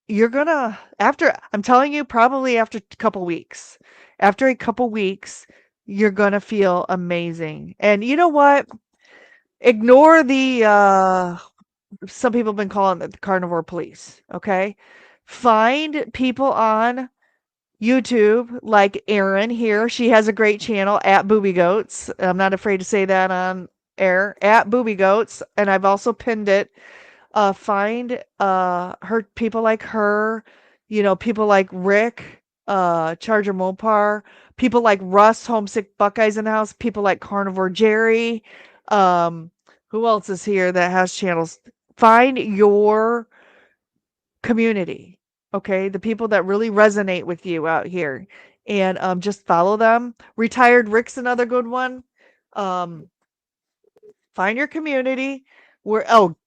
you're gonna after I'm telling you, probably after a couple weeks. After a couple weeks, you're gonna feel amazing. And you know what? Ignore the some people have been calling it the carnivore police, okay? Find people on YouTube like Erin here. She has a great channel at Boobie Goats. I'm not afraid to say that on air at Boobie Goats, and I've also pinned it. Find her people like her, people like Rick, Charger Mopar, people like Russ, Homesick Buckeyes in the house, people like Carnivore Jerry. Um, who else is here that has channels? Find your community, okay? The people that really resonate with you out here, and just follow them. Retired Rick's another good one. Um, Find your community.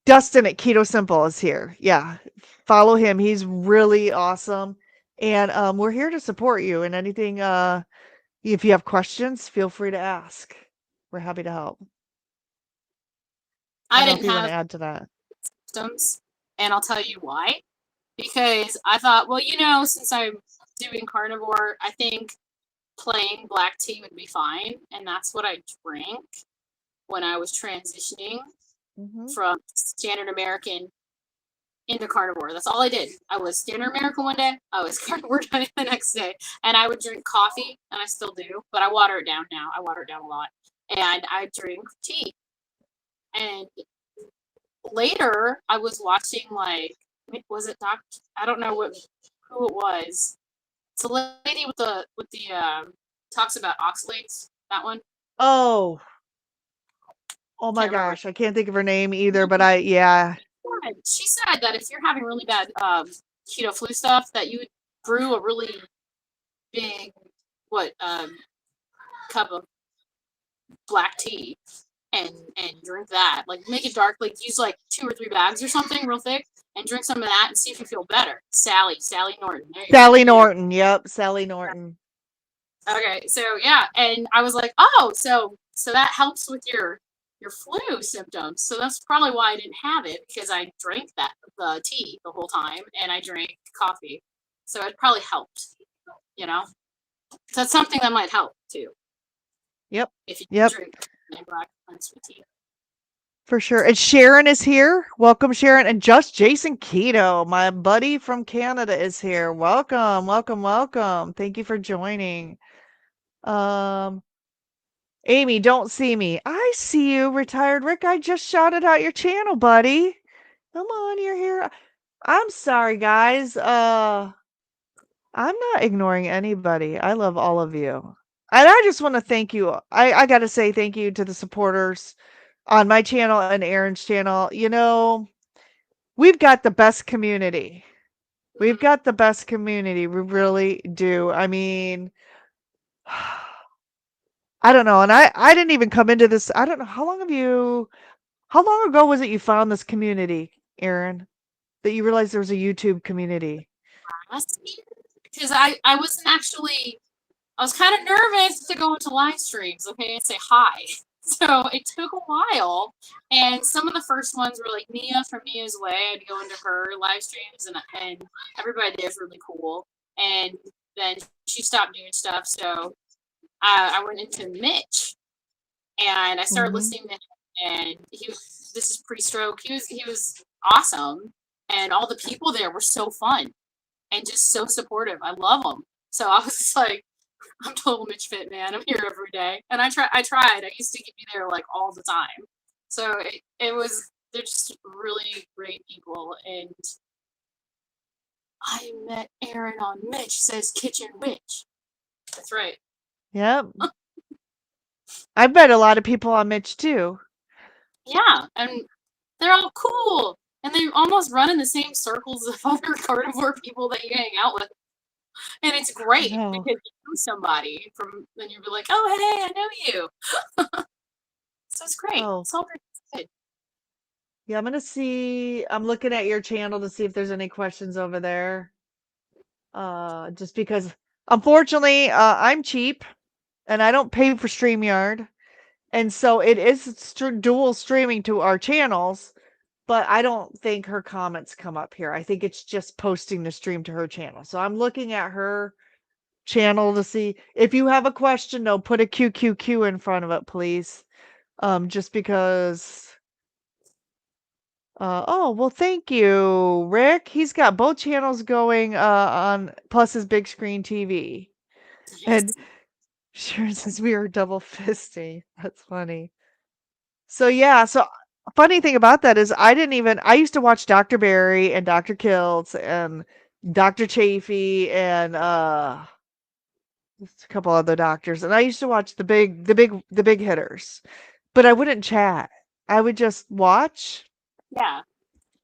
Dustin at Keto Simple is here. Yeah, follow him. He's really awesome, and we're here to support you. And anything, if you have questions, feel free to ask. We're happy to help. I I don't know if didn't you want have to add to that. symptoms, and I'll tell you why. Because I thought, well, since I'm doing carnivore, I think plain black tea would be fine, and that's what I drank when I was transitioning Mhm. from standard American into carnivore. That's all I did. I was standard American one day, I was carnivore the next day, and I would drink coffee, and I still do, but I water it down now. I water it down a lot, and I drink tea. And later, I was watching like, was it Doc? I don't know who it was. It's a lady with the talks about oxalates. That one. Oh, oh my Can't remember. gosh, I can't think of her name either, but yeah. She said that if you're having really bad keto flu stuff, that you would brew a really big what cup of black tea and drink that. Like make it dark. Like use like 2 or 3 bags or something real thick and drink some of that and see if you feel better. Sally Norton. There you go. Sally There you Norton. Yep, Sally Norton. go. Okay, so yeah, and I was like, oh, so that helps with your flu symptoms. So that's probably why I didn't have it because I drank the tea the whole time and I drank coffee. So it probably helped, you know. So that's something that might help too Yep. if you Yep. drink black unsweet tea. For sure. And Sharon is here. Welcome, Sharon. And just Jason Keto, my buddy from Canada, is here. Welcome, welcome, welcome. Thank you for joining. Um, Amy, don't see me. I see you, retired Rick. I just shouted out your channel, buddy. Come on, you're here. I'm sorry, guys. I'm not ignoring anybody. I love all of you. And I just want to thank you. I got to say thank you to the supporters on my channel and Aaron's channel. You know, we've got the best community. We've Mm-hmm. got the best community. We really do. I mean, I don't know. And I didn't even come into this. I don't know. How long ago was it you found this community, Aaron? That you realized there was a YouTube community? Last year, because I wasn't actually I was kind of nervous to go into live streams, okay, and say hi. So it took a while, and some of the first ones were like Mia from Mia's Way. I'd go into her live streams, and everybody there's really cool. And then she stopped doing stuff, so I went into Mitch, and I started Mhm. listening to him. And this is pre-stroke. He was awesome, and all the people there were so fun and just so supportive. I love them. So I was just like, I'm total Mitch Fit, man. I'm here every day, and I tried. I used to be there like all the time. So it was. They're just really great people, and I met Aaron on Mitch Says Kitchen Witch. That's right. Yep. I've met a lot of people on Mitch too. Yeah, and they're all cool, and they almost run in the same circles of other carnivore people that you hang out with, and it's I great know. because you know somebody from. Then you'll be like, oh hey, I know you. So it's great. Oh, It's all very good. yeah, I'm looking at your channel to see if there's any questions over there. Just because unfortunately, I'm cheap and I don't pay for StreamYard. And so it is dual streaming to our channels, but I don't think her comments come up here. I think it's just posting the stream to her channel. So I'm looking at her channel to see if you have a question, no, put a QQQ in front of it, please. Just because oh, well, thank you, Rick. He's got both channels going on plus his big screen TV. And Nice. Sharon says we are double fisting. That's funny. So yeah, so funny thing about that is I used to watch Dr. Barry and Dr. Kiltz and Dr. Chafee and just a couple other doctors. And I used to watch the big hitters. But I wouldn't chat. I would just watch. Yeah.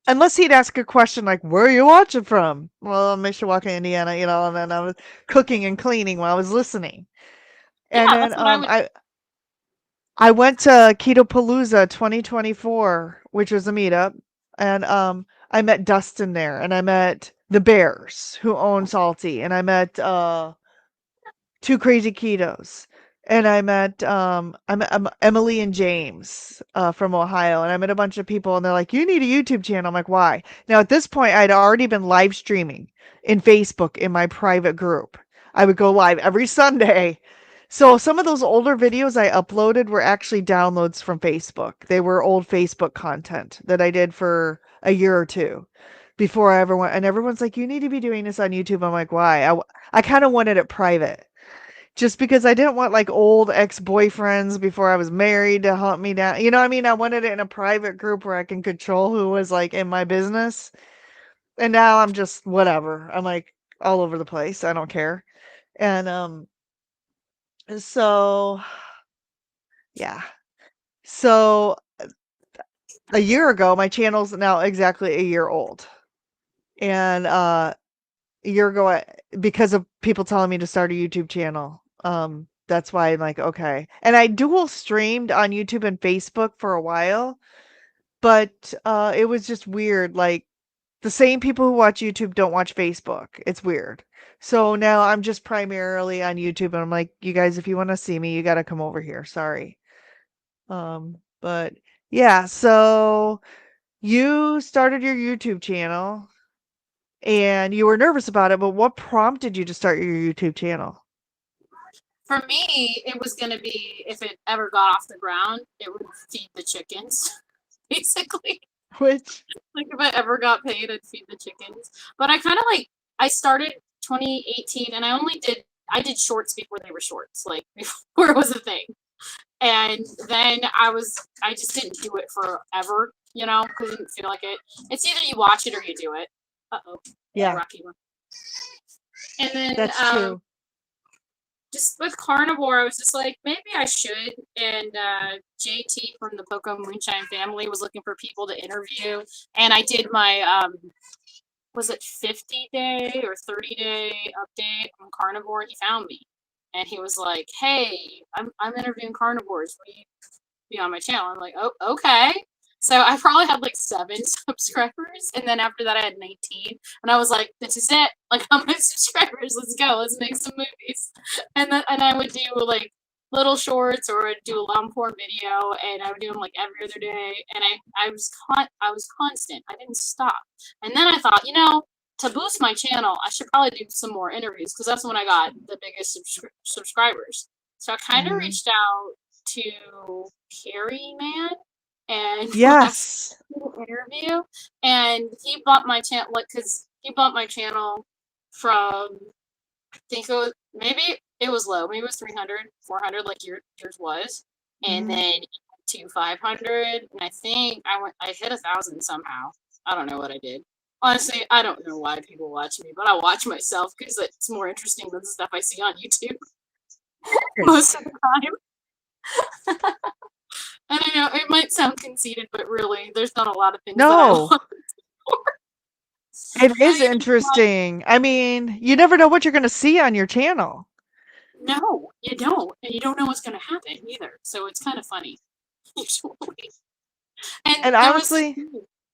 Unless he'd ask a question like, "Where are you watching from?" Well, I'm Mishawaka, Indiana, and then I was cooking and cleaning while I was listening. And Yeah, then that's what I would. I went to Ketopalooza 2024, which was a meetup, and I met Dustin there, and I met the Bears who own Salty, and I met Two Crazy Ketos. And I met Emily and James from Ohio, and I met a bunch of people, and they're like, "You need a YouTube channel." I'm like, "Why?" Now at this point, I'd already been live streaming in Facebook in my private group. I would go live every Sunday. So some of those older videos I uploaded were actually downloads from Facebook. They were old Facebook content that I did for a year or two before I ever went. And everyone's like, "You need to be doing this on YouTube." I'm like, "Why?" I kind of wanted it private, just because I didn't want like old ex-boyfriends before I was married to hunt me down. You know what I mean? I wanted it in a private group where I can control who was like in my business. And now I'm just whatever. I'm like all over the place. I don't care. And so yeah. So a year ago, my channel's now exactly a year old. And a year ago, because of people telling me to start a YouTube channel. That's why I'm like, okay. And I dual streamed on YouTube and Facebook for a while, but it was just weird. Like the same people who watch YouTube don't watch Facebook. It's weird. So now I'm just primarily on YouTube, and I'm like, you guys, if you want to see me, you got to come over here. Sorry. But yeah, so you started your YouTube channel and you were nervous about it, but what prompted you to start your YouTube channel? For me, it was going to be if it ever got off the ground, it would feed the chickens, basically. Which Like if I ever got paid, I'd feed the chickens. But I kind of like I started 2018, and I did shorts before they were shorts, like before it was a thing. And then I just didn't do it forever, because I didn't feel like it. It's either you watch it or you do it. Uh-oh, a yeah, rocky one. And then that's true. just with carnivore, I was just like, maybe I should. And JT from the Poco Moonshine family was looking for people to interview, and I did my was it 50-day or 30-day update on carnivore, and he found me. And he was like, "Hey, I'm interviewing carnivores. Will you be on my channel?" I'm like, "Oh, okay." So I probably had like 7 subscribers, and then after that I had 19, and I was like, "This is it! Like, how many subscribers? Let's go! Let's make some movies." And I would do like little shorts, or I'd do a long form video, and I would do them like every other day, and I was constant. I didn't stop. And then I thought, to boost my channel, I should probably do some more interviews, because that's when I got the biggest subscribers. So I kind of Mhm. reached out to Carrie Man and asked Yes. him to interview, and he bought my channel, like, because he bought my channel from, I think it was low, maybe it was 300, 400, like yours was, and Mhm. then to 500, and I hit 1,000 somehow. I don't know what I did. Honestly, I don't know why people watch me, but I watch myself because it's more interesting than the stuff I see on YouTube most of the time. And I know it might sound conceited, but really, there's not a lot of things that I No, want for. it And is even like, interesting. I mean, you never know what you're gonna see on your channel. no, you don't, and you don't know what's going to happen either. So it's kind of funny, usually. And And there was, honestly,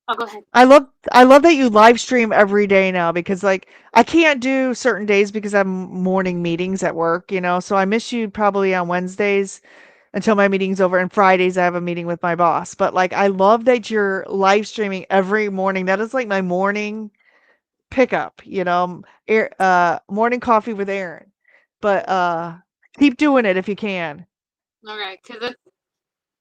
oh, go ahead. I love that you live stream every day now, because like I can't do certain days because I have morning meetings at work, so I miss you probably on Wednesdays until my meeting's over, and Fridays I have a meeting with my boss. But like I love that you're live streaming every morning. That is like my morning pickup, morning coffee with Aaron. But keep doing it if you can. All right, because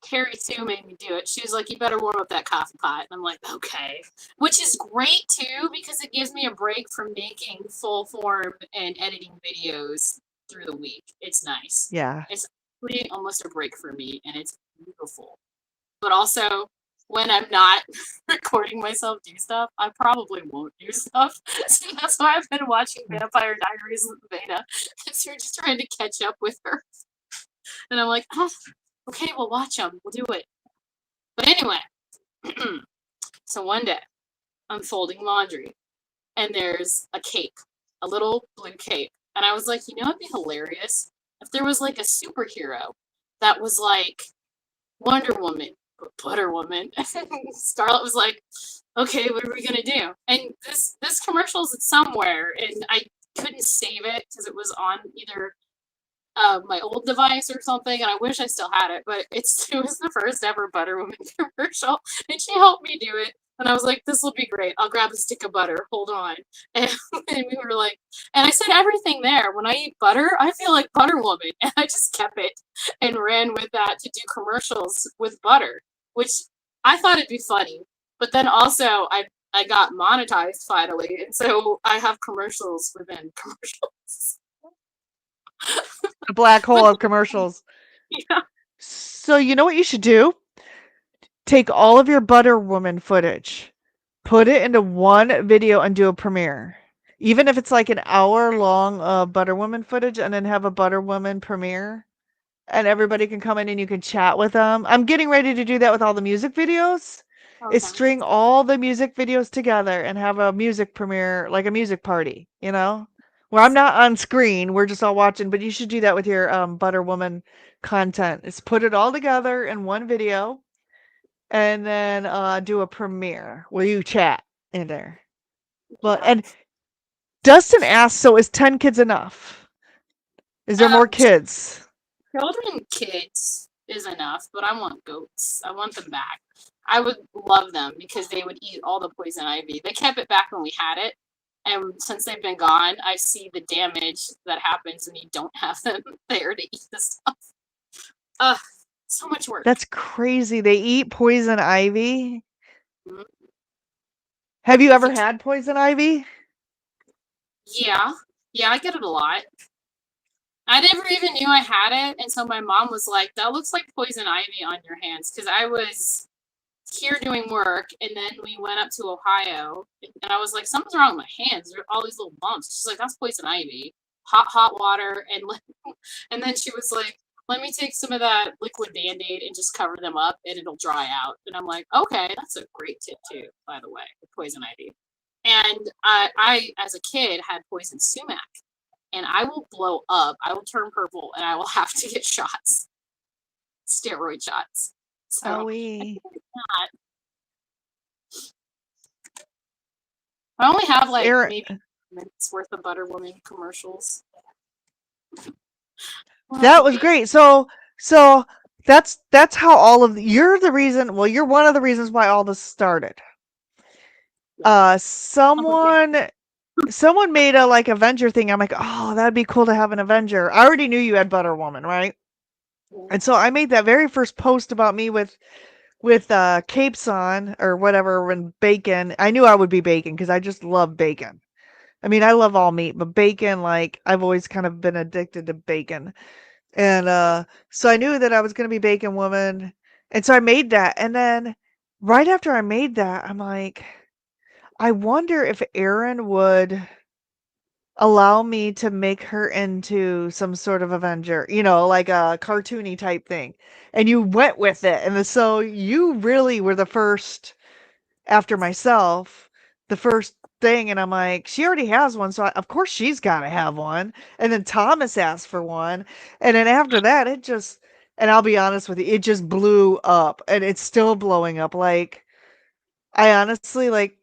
Carrie Sue made me do it. She was like, "You better warm up that coffee pot." And I'm like, "Okay," which is great too, because it gives me a break from making full form and editing videos through the week. It's nice. Yeah. It's really almost a break for me, and it's beautiful. But also, when I'm not recording myself do stuff, I probably won't do stuff. So that's why I've been watching Vampire Diaries with Veda, because we're just trying to catch up with her. And I'm like, oh, okay, we'll watch them. We'll do it. But anyway, so one day I'm folding laundry, and there's a cape, a little blue cape. And I was like, it'd be hilarious if there was like a superhero that was like Wonder Woman, but Butter Woman. Scarlett was like, "Okay, what are we gonna do?" And this commercial's somewhere, and I couldn't save it because it was on either my old device or something, and I wish I still had it, but it was the first ever Butter Woman commercial, and she helped me do it. And I was like, "This will be great. I'll grab a stick of butter. Hold on." And, and we were like, and I said everything there. When I eat butter, I feel like Butter Woman, and I just kept it and ran with that to do commercials with butter, which I thought it'd be funny. But then also, I got monetized finally, and so I have commercials within commercials. A black But hole of commercials. yeah, So you know what you should do? Take all of your Butter Woman footage, put it into one video and do a premiere. Even if it's like an hour long Butter Woman footage and then have a Butter Woman premiere and everybody can come in and you can chat with them. I'm getting ready to do that with all the music videos. Is okay. string all the music videos together and have a music premiere, like a music party, you know? Where I'm not on screen, we're just all watching, but you should do that with your Butter Woman content. Is put it all together in one video and then do a premiere where you chat in there. Well, Yeah. and Dustin asked, so is 10 kids enough? Is there more Um, kids? children, kids is enough, but I want goats. I want them back. I would love them because they would eat all the poison ivy. They kept it back when we had it, and since they've been gone, I see the damage that happens when you don't have them there to eat the stuff. Ugh, so much work. That's crazy. They eat poison ivy. Mhm. Have you If ever you, had poison ivy? yeah, yeah, I get it a lot. I never even knew I had it, and so my mom was like, "That looks like poison ivy on your hands," because I was here doing work, and then we went up to Ohio, and I was like, "Something's wrong with my hands. There are all these little bumps." She's like, "That's poison ivy." Hot water, and and then she was like, "Let me take some of that liquid Band-Aid and just cover them up, and it'll dry out." And I'm like, "Okay, that's a great tip too, by the way, with poison ivy." And I, as a kid, had poison sumac, and I will blow up. I will turn purple, and I will have to get shots, steroid shots. So Owie. I only have like Aaron, maybe minutes worth of Butter Woman commercials. Well, that's that was okay. great. So that's how all of you're the reason. Well, you're one of the reasons why all this started. Yeah. Okay. Someone made a like Avenger thing. I'm like, oh, that'd be cool to have an Avenger. I already knew you had Butter Woman, right? Yeah. And so I made that very first post about me with capes on or whatever when bacon. I knew I would be bacon because I just love bacon. I mean, I love all meat, but bacon, like I've always kind of been addicted to bacon. And so I knew that I was gonna be bacon woman. And so I made that. And then right after I made that, I'm like, I wonder if Aaron would allow me to make her into some sort of Avenger, like a cartoony type thing. And you went with it. And so you really were the first after myself, the first thing. And I'm like, she already has one. So of course she's got to have one. And then Thomas asked for one. And then after that, and I'll be honest with you, it just blew up and it's still blowing up. Like, I honestly, like,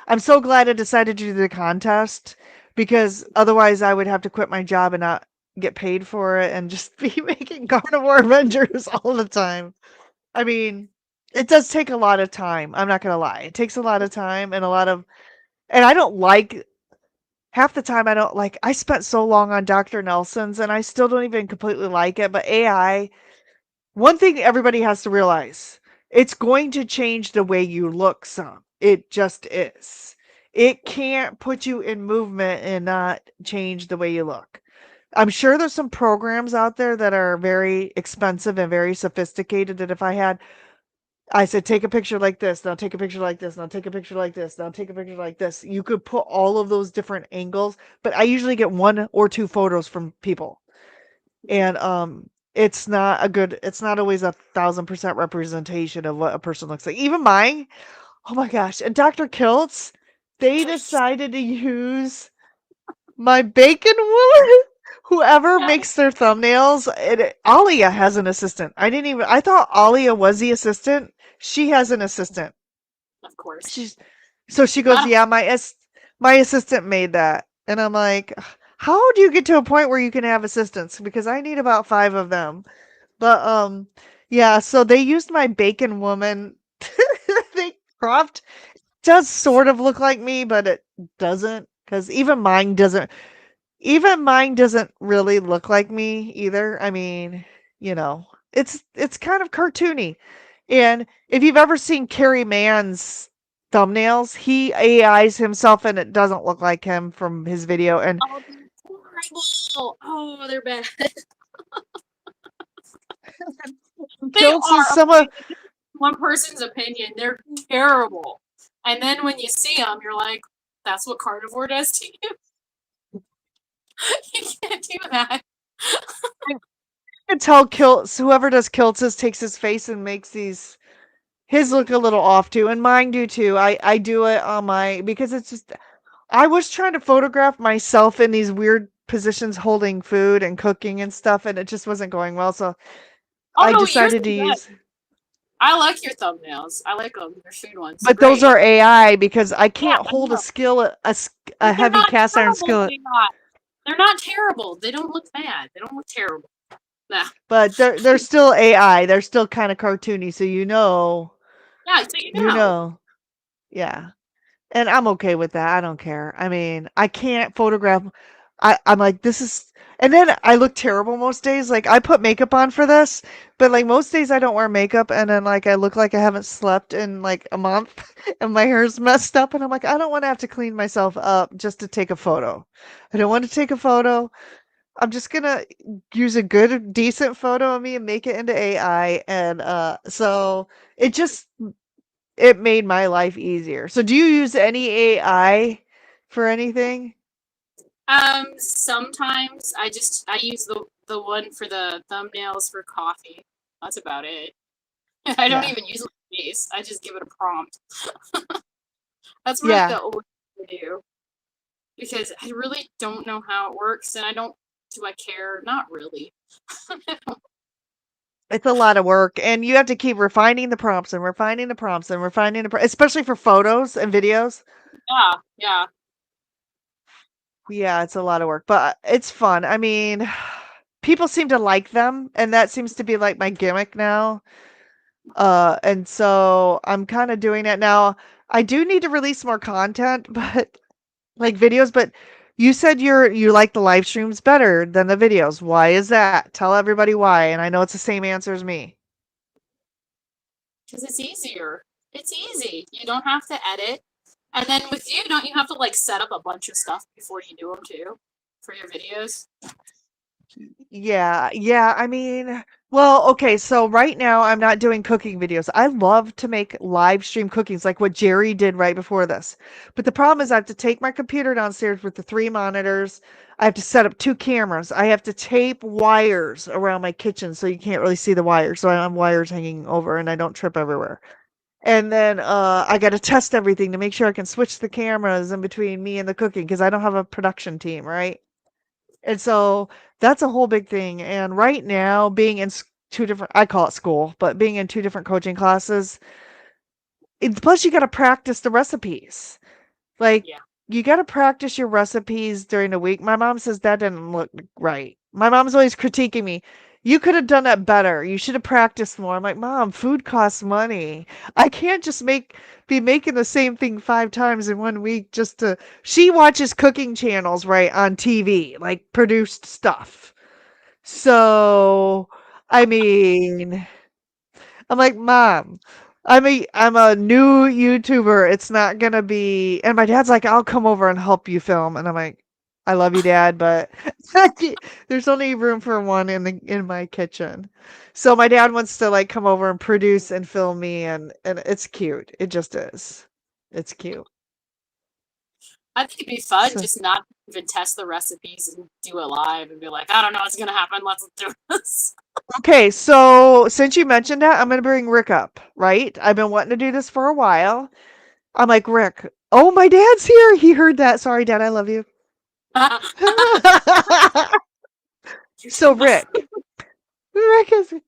I'm so glad I decided to do the contest because otherwise I would have to quit my job and not get paid for it and just be making carnivore Avengers all the time. I mean, it does take a lot of time. I'm not gonna lie. It takes a lot of time and and I don't like half the time. I don't like. I spent so long on Dr. Nelson's and I still don't even completely like it. But AI, one thing everybody has to realize, it's going to change the way you look some. It just is. It can't put you in movement and not change the way you look. I'm sure there's some programs out there that are very expensive and very sophisticated that if I said, take a picture like this, now take a picture like this, now take a picture like this, now take a picture like this. You could put all of those different angles, but I usually get one or two photos from people. And it's not always 1,000% representation of what a person looks like. Even mine, oh my gosh. And Dr. Kiltz, they decided to use my bacon woman. Whoever Yeah, makes their thumbnails, Alia has an assistant. I thought Alia was the assistant. She has an assistant. of course. She's so she goes, I yeah, my assistant made that, and I'm like, ugh. How do you get to a point where you can have assistants? Because I need about 5 of them. But, yeah, so they used my bacon woman. They cropped does sort of look like me, but it doesn't. Because even mine doesn't really look like me either. I mean, it's kind of cartoony. And if you've ever seen Carrie Mann's thumbnails, he AIs himself and it doesn't look like him from his video. And Oh, they're horrible. Oh, they're bad. They Kilts is are. some of Okay, one person's opinion. They're terrible. And then when you see them, you're like, that's what carnivore does to you? You can't do that. I can tell Kilts, whoever does Kilts takes his face and makes his look a little off too, and mine do too. I do it on my because it's just I was trying to photograph myself in these weird positions holding food and cooking and stuff, and it just wasn't going well. So Oh I no, yours decided are to good. use, I like your thumbnails. I like them. They're food ones. They're but those great. are AI because I Yeah, can't I hold a know. skillet, a But they're heavy not cast iron terrible. skillet. They're not. They're not terrible. They don't look bad. They don't look terrible. Nah. But they're still AI. They're still kind of cartoony, so Yeah, so you you know. know, yeah. And I'm okay with that. I don't care. I mean, I can't photograph. I'm like, this is. And then I look terrible most days. Like, I put makeup on for this, but like most days I don't wear makeup. And then, like, I look like I haven't slept in like a month and my hair's messed up. And I'm like, I don't want to have to clean myself up just to take a photo. I don't want to take a photo. I'm just going to use a good, decent photo of me and make it into AI. And so it just it made my life easier. So do you use any AI for anything? Sometimes I use the one for the thumbnails for coffee. That's about it. I don't Yeah. even use my face. I just give it a prompt. That's really Yeah. the only thing I do because I really don't know how it works, and I don't. Do I care? Not really. It's a lot of work and you have to keep refining the prompts and refining the prompts and refining especially for photos and videos. Yeah, yeah. Yeah, it's a lot of work, but it's fun. I mean, people seem to like them and that seems to be like my gimmick now. And so I'm kind of doing it now. I do need to release more content, but like videos, but you said you like the live streams better than the videos. Why is that? Tell everybody why. And I know it's the same answer as me. Because it's easier. It's easy. You don't have to edit. And then with you, don't you have to like set up a bunch of stuff before you do them too for your videos? Yeah, yeah. I mean, well, okay. So right now I'm not doing cooking videos. I love to make live stream cookings like what Jerry did right before this. But the problem is I have to take my computer downstairs with the 3 monitors. I have to set up 2 cameras. I have to tape wires around my kitchen so you can't really see the wires. So I have wires hanging over and I don't trip everywhere. And then I got to test everything to make sure I can switch the cameras in between me and the cooking because I don't have a production team, right? And so that's a whole big thing. And right now, being in 2 different, I call it school, but being in 2 different coaching classes, plus you got to practice the recipes. Like, Yeah. you got to practice your recipes during the week. My mom says that didn't look right. My mom's always critiquing me. You could have done that better. You should have practiced more. I'm like, Mom, food costs money. I can't just be making the same thing 5 times in one week just to. She watches cooking channels, right, on TV, like produced stuff. So, I mean, I'm like, Mom, I'm a new YouTuber. It's not gonna be. And my dad's like, I'll come over and help you film. And I'm like, I love you, Dad, but there's only room for one in my kitchen. So my dad wants to like come over and produce and film me, and it's cute. It just is. It's cute. I think it'd be fun So just not even test the recipes and do it live and be like, I don't know what's gonna happen. Let's do this. okay, so since you mentioned that, I'm gonna bring Rick up. Right? I've been wanting to do this for a while. I'm like, Rick. Oh, my dad's here. He heard that. Sorry, Dad. I love you. You So too. Rick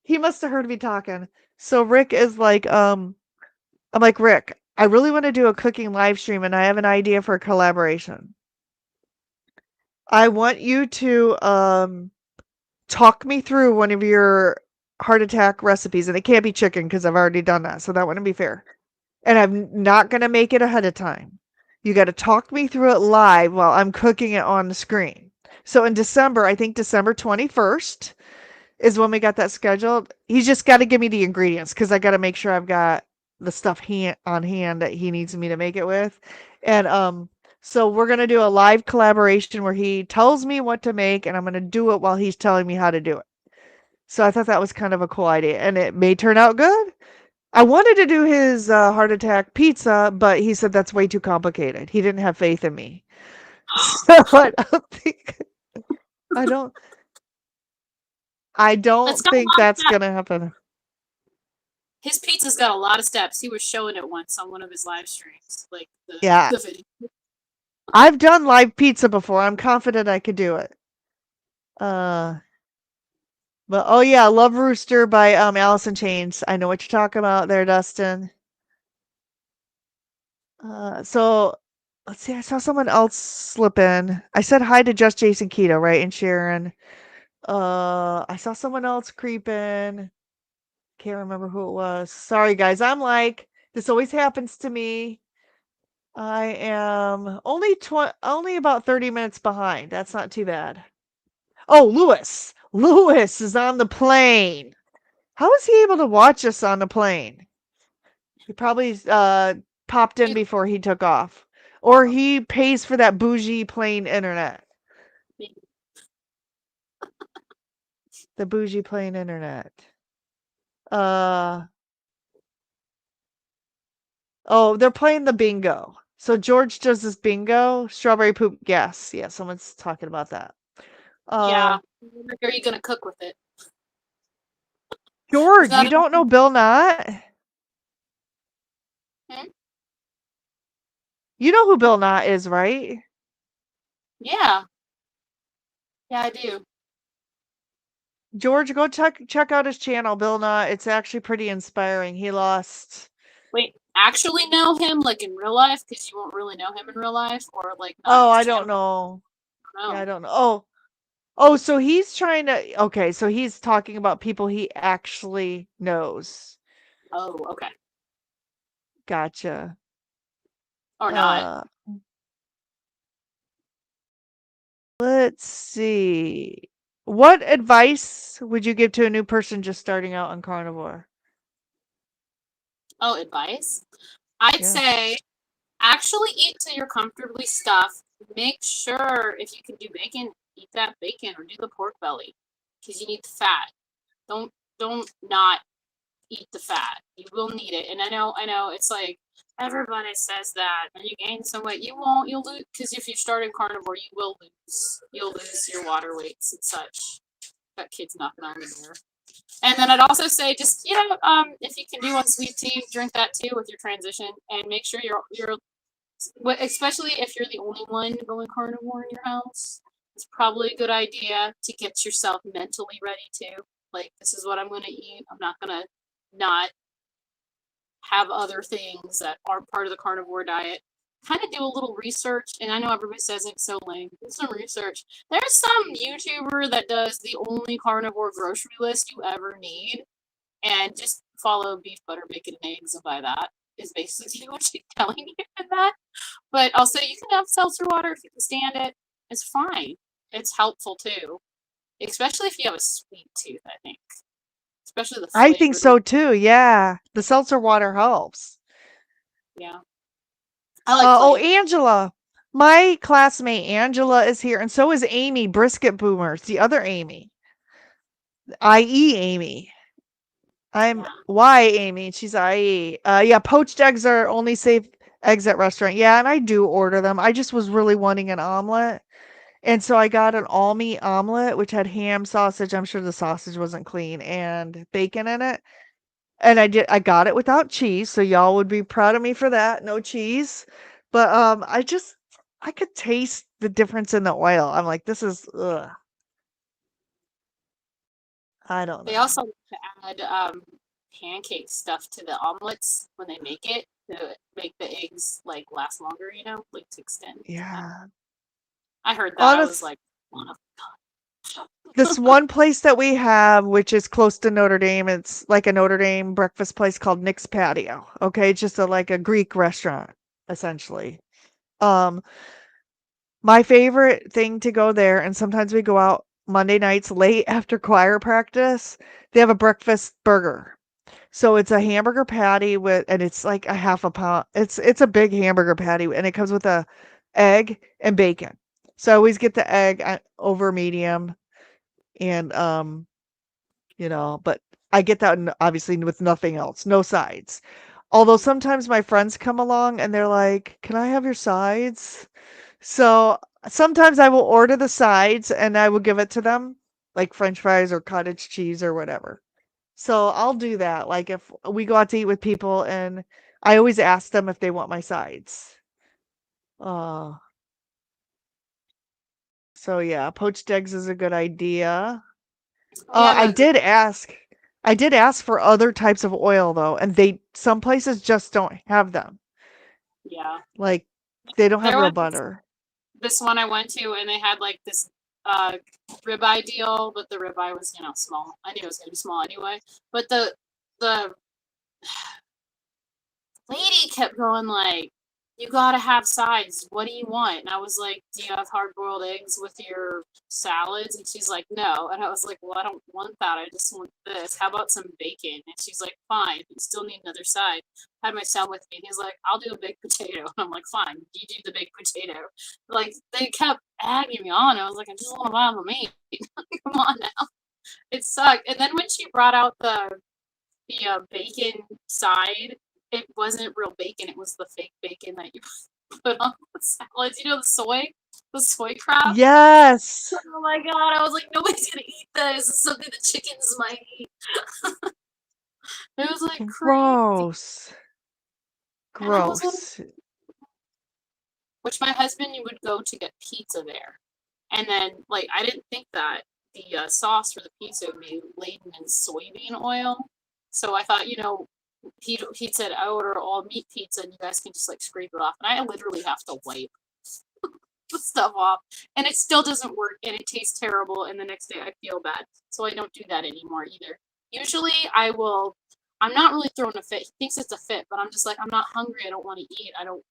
he must have heard me talking. So Rick is like, I'm like, Rick, I really want to do a cooking live stream and I have an idea for a collaboration. I want you to talk me through one of your heart attack recipes, and it can't be chicken because I've already done that, so that wouldn't be fair. And I'm not gonna make it ahead of time. You got to talk me through it live while I'm cooking it on the screen. So in December, I think December 21st is when we got that scheduled. He's just got to give me the ingredients because I got to make sure I've got the stuff on hand that he needs me to make it with. And so we're gonna do a live collaboration where he tells me what to make, and I'm gonna do it while he's telling me how to do it. So I thought that was kind of a cool idea, and it may turn out good. I wanted to do his heart attack pizza, but he said that's way too complicated. He didn't have faith in me. So I don't I It's don't got a think lot of that's steps. gonna happen. His pizza's got a lot of steps. He was showing it once on one of his live streams, like Yeah, the video. I've done live pizza before. I'm confident I could do it. Uh, but oh yeah, Love Rooster by Alice in Chains. I know what you're talking about there, Dustin. So let's see. I saw someone else slip in. I said hi to Just Jason Keto, right? And Sharon. I saw someone else creep in. Can't remember who it was. Sorry, guys. I'm like, this always happens to me. I am only about 30 minutes behind. That's not too bad. Oh, Lewis. Lewis is on the plane. How is he able to watch us on the plane? He probably popped in You- before he took off. Or he pays for that bougie plane internet. The bougie plane internet. Uh Oh, they're playing the bingo. So George does this bingo. Strawberry poop. Yes, yeah, someone's talking about that. Yeah. Um, Like, are you gonna cook with it? Is George, that you don't know Bill Knott? hmm? You know who Bill Knott is, right? Yeah. Yeah, I do. George, go check out his channel, Bill Knott. It's actually pretty inspiring. He lost. Wait, actually know him like in real life because you won't really know him in real life, or like not Oh, his I don't channel. know. Yeah, I No. don't know. Oh, so he's trying to. Okay, so he's talking about people he actually knows. Oh, okay. Gotcha. Or not. Uh, let's see. What advice would you give to a new person just starting out on carnivore? Oh, advice? I'd Yeah. say actually eat till you're comfortably stuffed. Make sure if you can do bacon, eat that bacon or do the pork belly because you need the fat. Don't not eat the fat. You will need it. And I know it's like everybody says that and you gain some weight. You won't, you'll lose because if you start in carnivore, you will lose. You'll lose your water weights and such. Got kids knocking on the door. And then I'd also say just, if you can do one sweet tea, drink that too with your transition and make sure you're especially if you're the only one going carnivore in your house, it's probably a good idea to get yourself mentally ready too. Like, this is what I'm going to eat. I'm not going to not have other things that aren't part of the carnivore diet. Kind of do a little research, and I know everybody says it's so lame. Do some research. There's some YouTuber that does the only carnivore grocery list you ever need, and just follow beef, butter, bacon, and eggs, and buy that. Is basically what she's telling you in that. But also, you can have seltzer water if you can stand it. It's fine. It's helpful too, especially if you have a sweet tooth. I think, especially the I think flavored one. so too. Yeah. The seltzer water helps. Yeah, I like Oh, flavor. Angela. My classmate Angela is here, and so is Amy Brisket Boomers, the other Amy, i.e. Amy. I'm Yeah. Y Amy. She's IE. Yeah, poached eggs are only safe eggs at restaurant. Yeah, and I do order them. I just was really wanting an omelet. And so I got an all meat omelet, which had ham, sausage. I'm sure the sausage wasn't clean, and bacon in it. And I got it without cheese, so y'all would be proud of me for that. No cheese. But I could taste the difference in the oil. I'm like, this is ugh. I don't They know. also like to add pancake stuff to the omelets when they make it to make the eggs like last longer. Like to extend. Yeah. I heard that. I was Honest, like, oh, this one place that we have, which is close to Notre Dame, it's like a Notre Dame breakfast place called Nick's Patio. Okay, it's just like a Greek restaurant, essentially. Um, my favorite thing to go there, and sometimes we go out Monday nights late after choir practice. They have a breakfast burger. So it's a hamburger patty with, and it's like a half a pound. It's a big hamburger patty, and it comes with a egg and bacon. So I always get the egg over medium, and but I get that obviously with nothing else, no sides. Although sometimes my friends come along and they're like, "Can I have your sides?" So sometimes I will order the sides and I will give it to them, like French fries or cottage cheese or whatever. So I'll do that. Like if we go out to eat with people and I always ask them if they want my sides. Uh, so yeah, poached eggs is a good idea. we have I a did ask. I did ask for other types of oil though, and some places just don't have them. yeah. Like they don't have There real was butter. this one I went to, and they had like this uh ribeye deal, but the ribeye was small. I knew it was gonna be small anyway. But the lady kept going like, "You gotta have sides. What do you want?" And I was like, "Do you have hard boiled eggs with your salads?" And she's like, "No." And I was like, "Well, I don't want that. I just want this. How about some bacon?" And she's like, "Fine. You still need another side." I had my son with me. He's like, "I'll do a baked potato." And I'm like, "Fine. You do the baked potato." Like they kept agging me on. I was like, "I just want to buy them a meat. Come on now." It sucked. And then when she brought out the bacon side, it wasn't real bacon. It was the fake bacon that you put on the salads. You know the soy crap. Yes. Oh my god! I was like, nobody's gonna eat this. It's something the chickens might eat. It was like crazy, Gross. and I was like, Gross. which my husband would go to get pizza there, and then like I didn't think that the sauce for the pizza would be laden in soybean oil, so I thought he said I order all meat pizza and you guys can just like scrape it off, and I literally have to wipe the stuff off, and it still doesn't work, and it tastes terrible, and the next day I feel bad, so I don't do that anymore either. Usually I will. I'm not really throwing a fit. He thinks it's a fit, but I'm just like I'm not hungry. I don't want to eat. I don't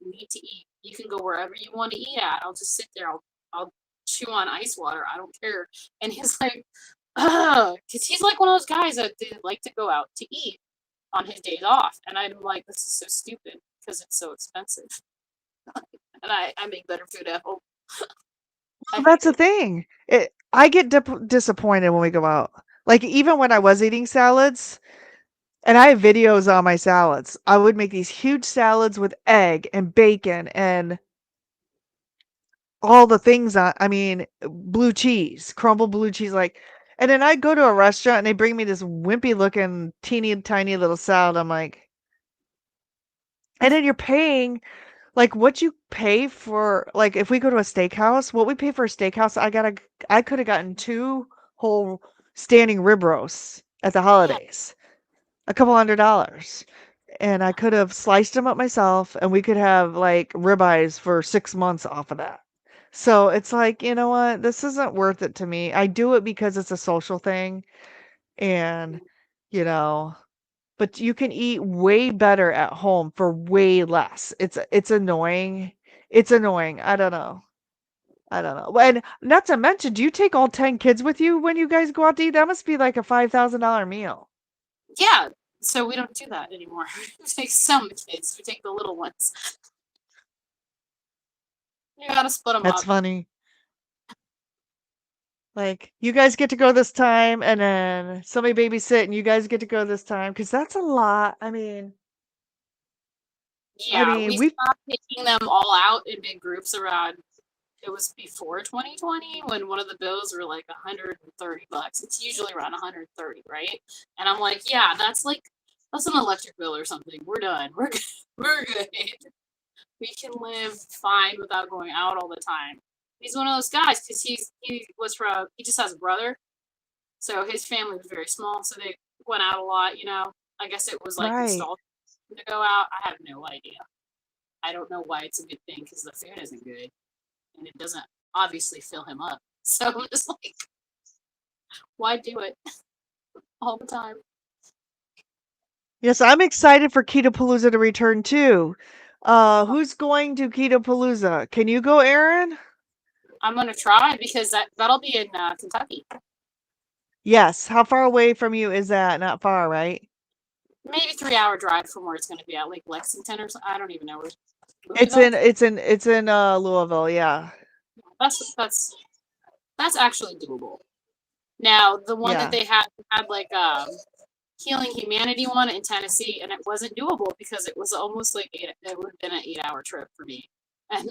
need to eat. You can go wherever you want to eat at. I'll just sit there. I'll chew on ice water. I don't care. And he's like, ugh, because he's like one of those guys that they like to go out to eat on his days off. And I'm like, this is so stupid because it's so expensive. And I make better food at home. I Well, hate that's the it. thing. I get disappointed when we go out. Like even when I was eating salads, and I have videos on my salads. I would make these huge salads with egg and bacon and all the things on. I mean, blue cheese, crumbled blue cheese, like. And then I'd go to a restaurant and they bring me this wimpy looking, teeny tiny little salad. I'm like, and then you're paying like what you pay for. Like if we go to a steakhouse, what we pay for a steakhouse, I could have gotten two whole standing rib roasts at the Yeah. holidays, a couple $100. And I could have sliced them up myself, and we could have like ribeyes for 6 months off of that. So it's like, you know what? This isn't worth it to me. I do it because it's a social thing, and you know, but you can eat way better at home for way less. It's annoying. It's annoying. I don't know. I don't know. And not to mention, do you take all 10 kids with you when you guys go out to eat? That must be like a $5,000 meal. Yeah. So we don't do that anymore. We take some kids. We take the little ones. You gotta split them That's up. funny. Like, you guys get to go this time, and then somebody babysit, and you guys get to go this time, because that's a lot. Yeah, we We stopped taking them all out in big groups around. It was before 2020 when one of the bills were like $130. It's usually around 130, right? And I'm like, yeah, that's an electric bill or something. We're done. We're good. We're good. We can live fine without going out all the time. He's one of those guys because he just has a brother, so his family was very small, so they went out a lot. I guess it was like right. installed to go out. I have no idea. I don't know why it's a good thing because the food isn't good and it doesn't obviously fill him up. So I'm just like, why do it all the time? Yes, I'm excited for Ketopalooza to return too. Who's going to Ketopalooza? Can you go, Aaron? I'm gonna try because that'll be in Kentucky. Yes. How far away from you is that? Not far, right? Maybe 3 hour drive from where it's gonna be at Lake Lexington or something. I don't even know where. It's Louisville. in it's in Louisville, yeah. That's actually doable. Now the one that Yeah. they had like Healing Humanity one in Tennessee, and it wasn't doable because it was almost like it would have been an 8 hour trip for me. And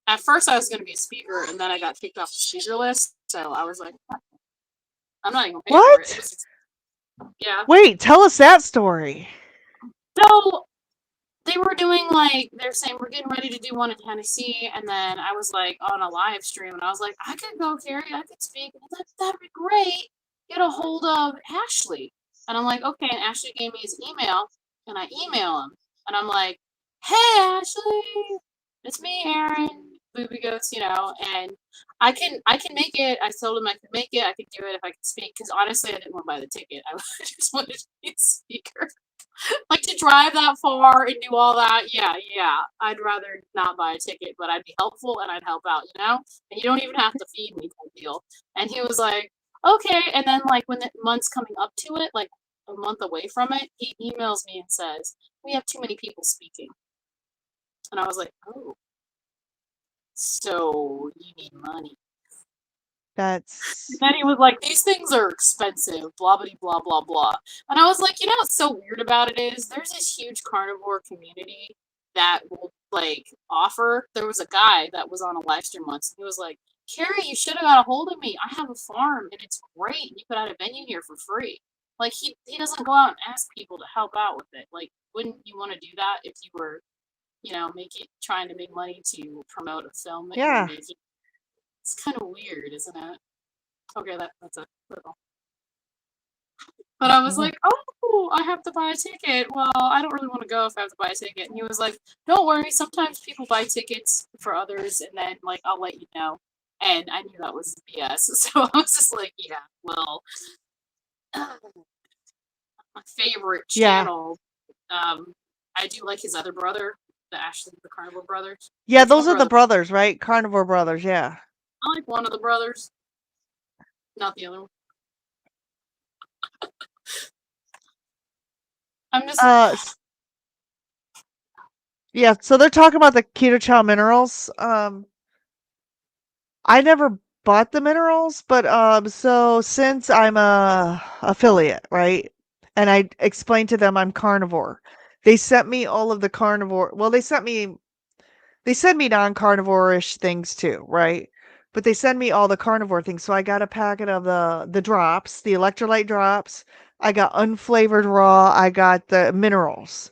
at first I was going to be a speaker, and then I got kicked off the speaker list. So I was like, I'm not even going to pay for it. It What? was, yeah. Wait, tell us that story. So they were doing like they're saying we're getting ready to do one in Tennessee, and then I was like on a live stream, and I was like, I could go, Carrie, I could speak. That'd be great. Get a hold of Ashley, and I'm like, okay. And Ashley gave me his email, and I email him, and I'm like, hey Ashley, it's me, Aaron. Boobie goes, and I can make it. I told him I could make it. I could do it if I could speak, because honestly, I didn't want to buy the ticket. I just wanted to be a speaker. Like to drive that far and do all that, yeah. I'd rather not buy a ticket, but I'd be helpful and I'd help out, And you don't even have to feed me type deal. And he was like, okay. And then like when the month's coming up to it, like a month away from it, he emails me and says, we have too many people speaking. And I was like, oh, so you need money. And That's then he was like, these things are expensive, blah, blah, blah, blah, blah. And I was like, what's so weird about it is there's this huge carnivore community that will, like, offer. There was a guy that was on a live stream once, and he was like, Carrie, you should have got a hold of me. I have a farm, and it's great. You could have a venue here for free. Like, he doesn't go out and ask people to help out with it. Like, wouldn't you want to do that if you were, trying to make money to promote a film that you were yeah. making? It's kind of weird, isn't it? Okay, that's a little. But I was like, oh, I have to buy a ticket. Well, I don't really want to go if I have to buy a ticket. And he was like, don't worry. Sometimes people buy tickets for others, and then like I'll let you know. And I knew that was BS, so I was just like, yeah, well, my favorite Yeah. channel. I do like his other brother, the Carnival Brothers. Yeah, It's one those are the brother. brothers, right? Carnivore brothers, yeah. I like one of the brothers, not the other one. I'm just Uh yeah, so they're talking about the keto chow minerals. I never bought the minerals, but so since I'm a affiliate, right? And I explained to them I'm carnivore. They sent me all of the carnivore. Well, they send me non-carnivore-ish things too, right? But they send me all the carnivore things. So I got a packet of the drops, the electrolyte drops. I got unflavored raw. I got the minerals.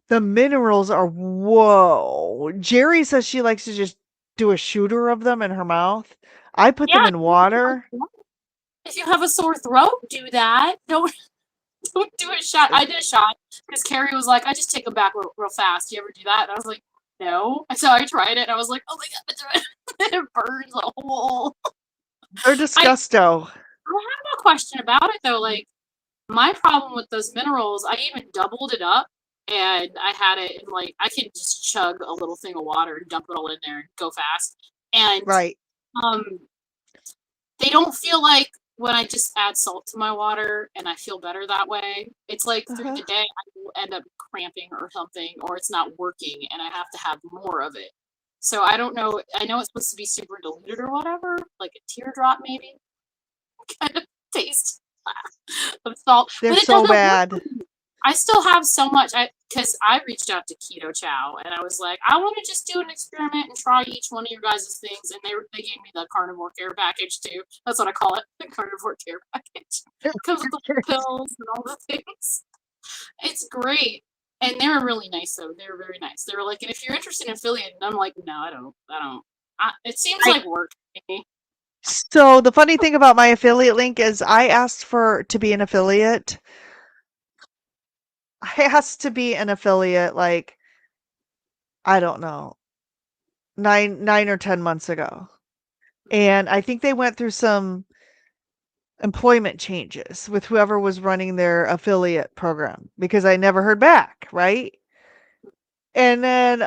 The minerals are whoa. Jerry says she likes to just do a shooter of them in her mouth. I put them yeah. in water. If you have a sore throat, do that. Don't do a shot. I did a shot because Carrie was like, I just take them back real fast. Do you ever do that? And I was like, no. And so I tried it and I was like, oh my God, it burns a hole. They're I disgusto. have a question about it though. Like, my problem with those minerals, I even doubled it up and I had it in like, I could just chug a little thing of water and dump it all in there and go fast. And Right. um, they don't feel like when I just add salt to my water and I feel better that way. It's like through Uh-huh. the day I will end up cramping or something, or it's not working and I have to have more of it. So I don't know. I know it's supposed to be super diluted or whatever, like a teardrop maybe kind of taste of salt, They're but it so doesn't work. bad. I still have so much. Because I reached out to Keto Chow and I was like, I want to just do an experiment and try each one of your guys' things, and they gave me the carnivore care package too. That's what I call it, the carnivore care package. It comes with the pills and all the things. It's great, and they were really nice though. They were very nice. They were like, and if you're interested in affiliate, and I'm like, no, I don't. It seems I like work to me. So the funny thing about my affiliate link is I asked for to be an affiliate. I asked to be an affiliate like I don't know. 9 or 10 months ago. Mhm. And I think they went through some employment changes with whoever was running their affiliate program because I never heard back, right? And then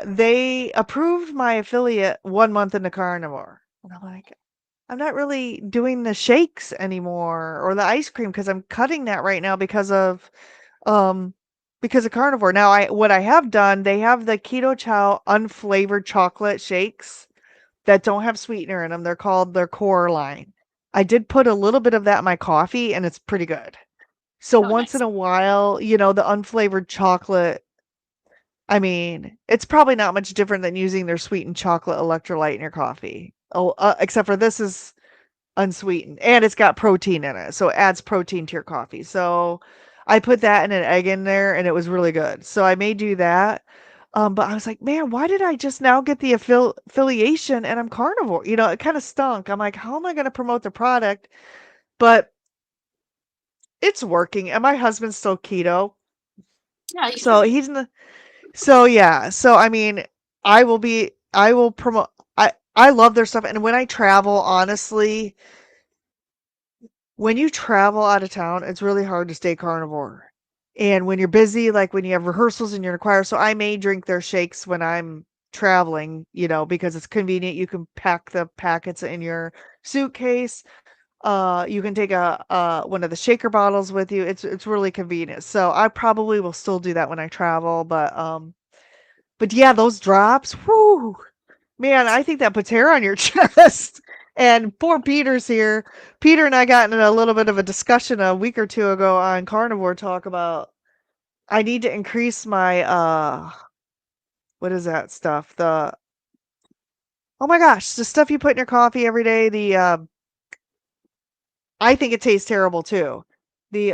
they approved my affiliate 1 month into carnivore. And I'm like, I'm not really doing the shakes anymore or the ice cream because I'm cutting that right now um because of carnivore. Now I what I have done, they have the keto chow unflavored chocolate shakes that don't have sweetener in them. They're called their core line. I did put a little bit of that in my coffee and it's pretty good. So Oh, once in nice. a while, the unflavored chocolate, I mean, it's probably not much different than using their sweetened chocolate electrolyte in your coffee. Oh, except for this is unsweetened and it's got protein in it. So it adds protein to your coffee. So I put that and an egg in there and it was really good. So I may do that. But I was like, man, why did I just now get the affiliation and I'm carnivore? It kind of stunk. I'm like, how am I going to promote the product? But it's working. And my husband's still keto. Yeah, you should So be. he's in the, so yeah. So I mean, I will promote, I love their stuff. And when I travel, honestly, when you travel out of town, it's really hard to stay carnivore. And when you're busy, like when you have rehearsals and you're in a choir, so I may drink their shakes when I'm traveling, because it's convenient. You can pack the packets in your suitcase. You can take one of the shaker bottles with you. It's really convenient. So I probably will still do that when I travel, but yeah, those drops, whoo, man, I think that puts hair on your chest. And poor Peter's here. Peter and I got in a little bit of a discussion a week or two ago on Carnivore Talk about I need to increase my what is that stuff? Oh my gosh, the stuff you put in your coffee every day, I think it tastes terrible too. The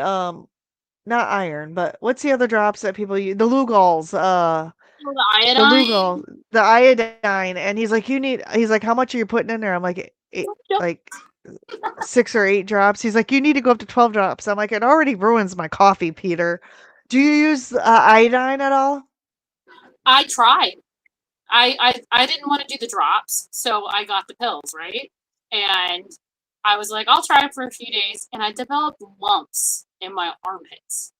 not iron, but what's the other drops that people use? The Lugol's, Oh, the the iodine. Lugol, the iodine, and he's like, how much are you putting in there? I'm like, Yep. like 6 or 8 drops. He's like, "You need to go up to 12 drops." I'm like, "It already ruins my coffee, Peter." Do you use, iodine at all? I tried. I didn't want to do the drops, so I got the pills, right? And I was like, I'll try it for a few days, and I developed lumps in my armpits.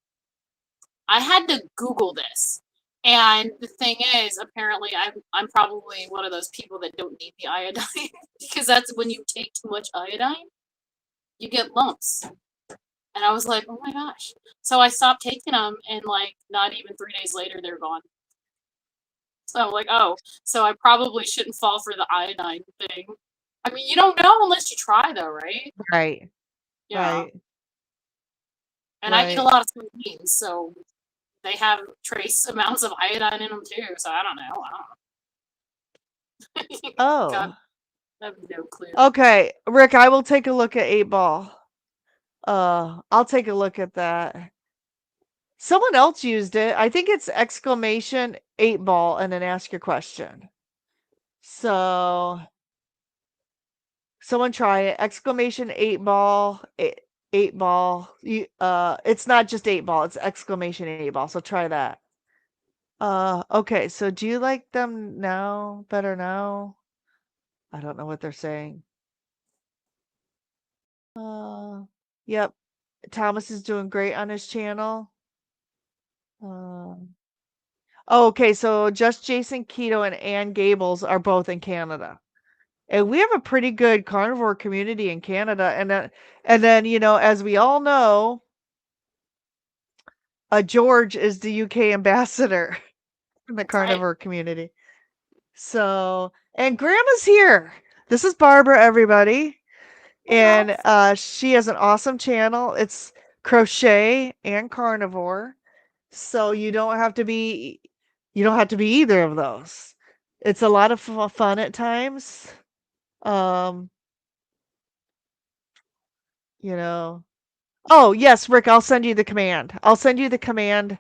I had to Google this. And the thing is, apparently, I'm probably one of those people that don't need the iodine because that's when you take too much iodine, you get lumps. And I was like, oh my gosh. So I stopped taking them, and like not even 3 days later, they're gone. So I'm like, oh, so I probably shouldn't fall for the iodine thing. I mean, you don't know unless you try, though, right? Right, Yeah. right, And I eat a right. lot of soybeans, so they have trace amounts of iodine in them too. So I don't know. I don't know. God, Oh, I have no clue. okay. Rick, I will take a look at 8 Ball. I'll take a look at that. Someone else used it. I think it's exclamation 8 Ball and then ask your question. So someone try it. Exclamation 8 ball. 8 ball. It's not just 8 ball, it's exclamation 8 ball. So try that. Okay. So do you like them now? Better now? I don't know what they're saying. Uh, yep. Thomas is doing great on his channel. Uh, okay. So just Jason Keto and Ann Gables are both in Canada. And we have a pretty good carnivore community in Canada. And then, as we all know, George is the UK ambassador in the That's right. carnivore community. So, and Grandma's here. This is Barbara, everybody. Hello. And she has an awesome channel. It's crochet and carnivore. So you don't have to be either of those. It's a lot of fun at times. Um, you know. Oh, yes, Rick, I'll send you the command. I'll send you the command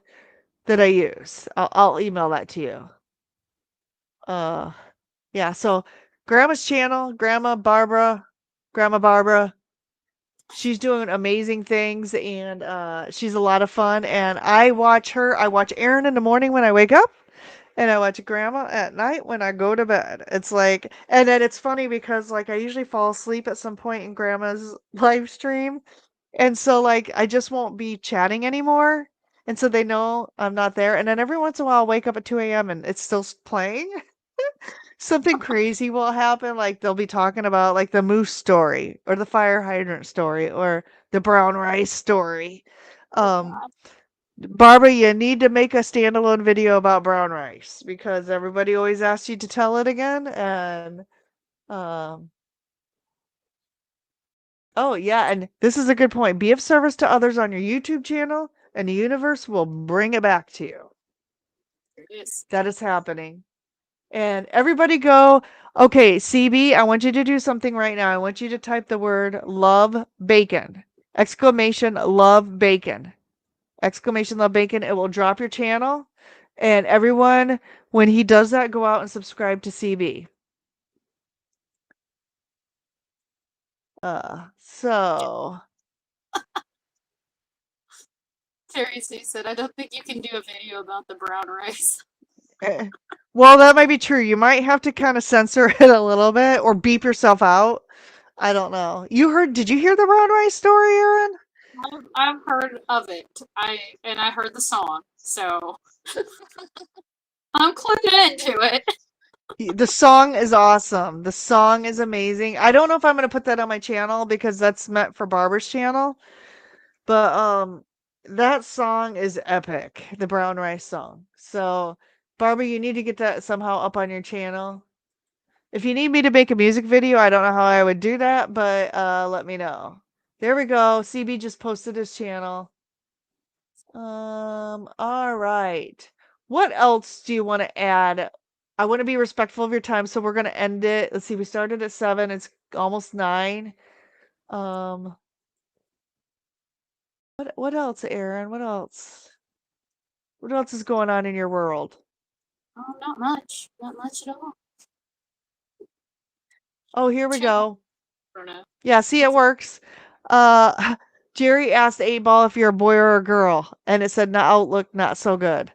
that I use. I'll email that to you. Uh, yeah, so Grandma's channel, Grandma Barbara, she's doing amazing things and she's a lot of fun and I watch Erin in the morning when I wake up and I watch Grandma at night when I go to bed. It's like, and then it's funny because like I usually fall asleep at some point in Grandma's live stream, and so like I just won't be chatting anymore, and so they know I'm not there. And then every once in a while, I'll wake up at 2 a.m. and it's still playing. Something crazy will happen, like they'll be talking about like the moose story or the fire hydrant story or the brown rice story. Oh Um, God. Barbara, you need to make a standalone video about brown rice because everybody always asks you to tell it again. And um, oh yeah, and this is a good point. Be of service to others on your YouTube channel, and the universe will bring it back to you. There it is. That is happening. And everybody go, okay, CB, I want you to do something right now. I want you to type the word love bacon. Exclamation love bacon. Exclamation love bacon. It will drop your channel. And everyone, when he does that, go out and subscribe to CB. So Seriously said, I don't think you can do a video about the brown rice. eh, well, that might be true. You might have to kind of censor it a little bit or beep yourself out. I don't know. Did you hear the brown rice story, Aaron? I've heard of it. I heard the song, so I'm clued into it. The song is awesome. The song is amazing. I don't know if I'm gonna put that on my channel because that's meant for Barbara's channel, but that song is epic, the brown rice song. So, Barbara, you need to get that somehow up on your channel. If you need me to make a music video, I don't know how I would do that, but let me know. There we go. CB just posted his channel. All right. What else do you want to add? I want to be respectful of your time, so we're going to end it. Let's see, we started at 7, it's almost 9. Um, what else, Aaron? What else? What else is going on in your world? Oh, not much. Not much at all. Oh, here we Check. I go. don't know. Yeah, see, it What's works. Jerry asked 8 Ball if you're a boy or a girl, and it said, "No, outlook not so good."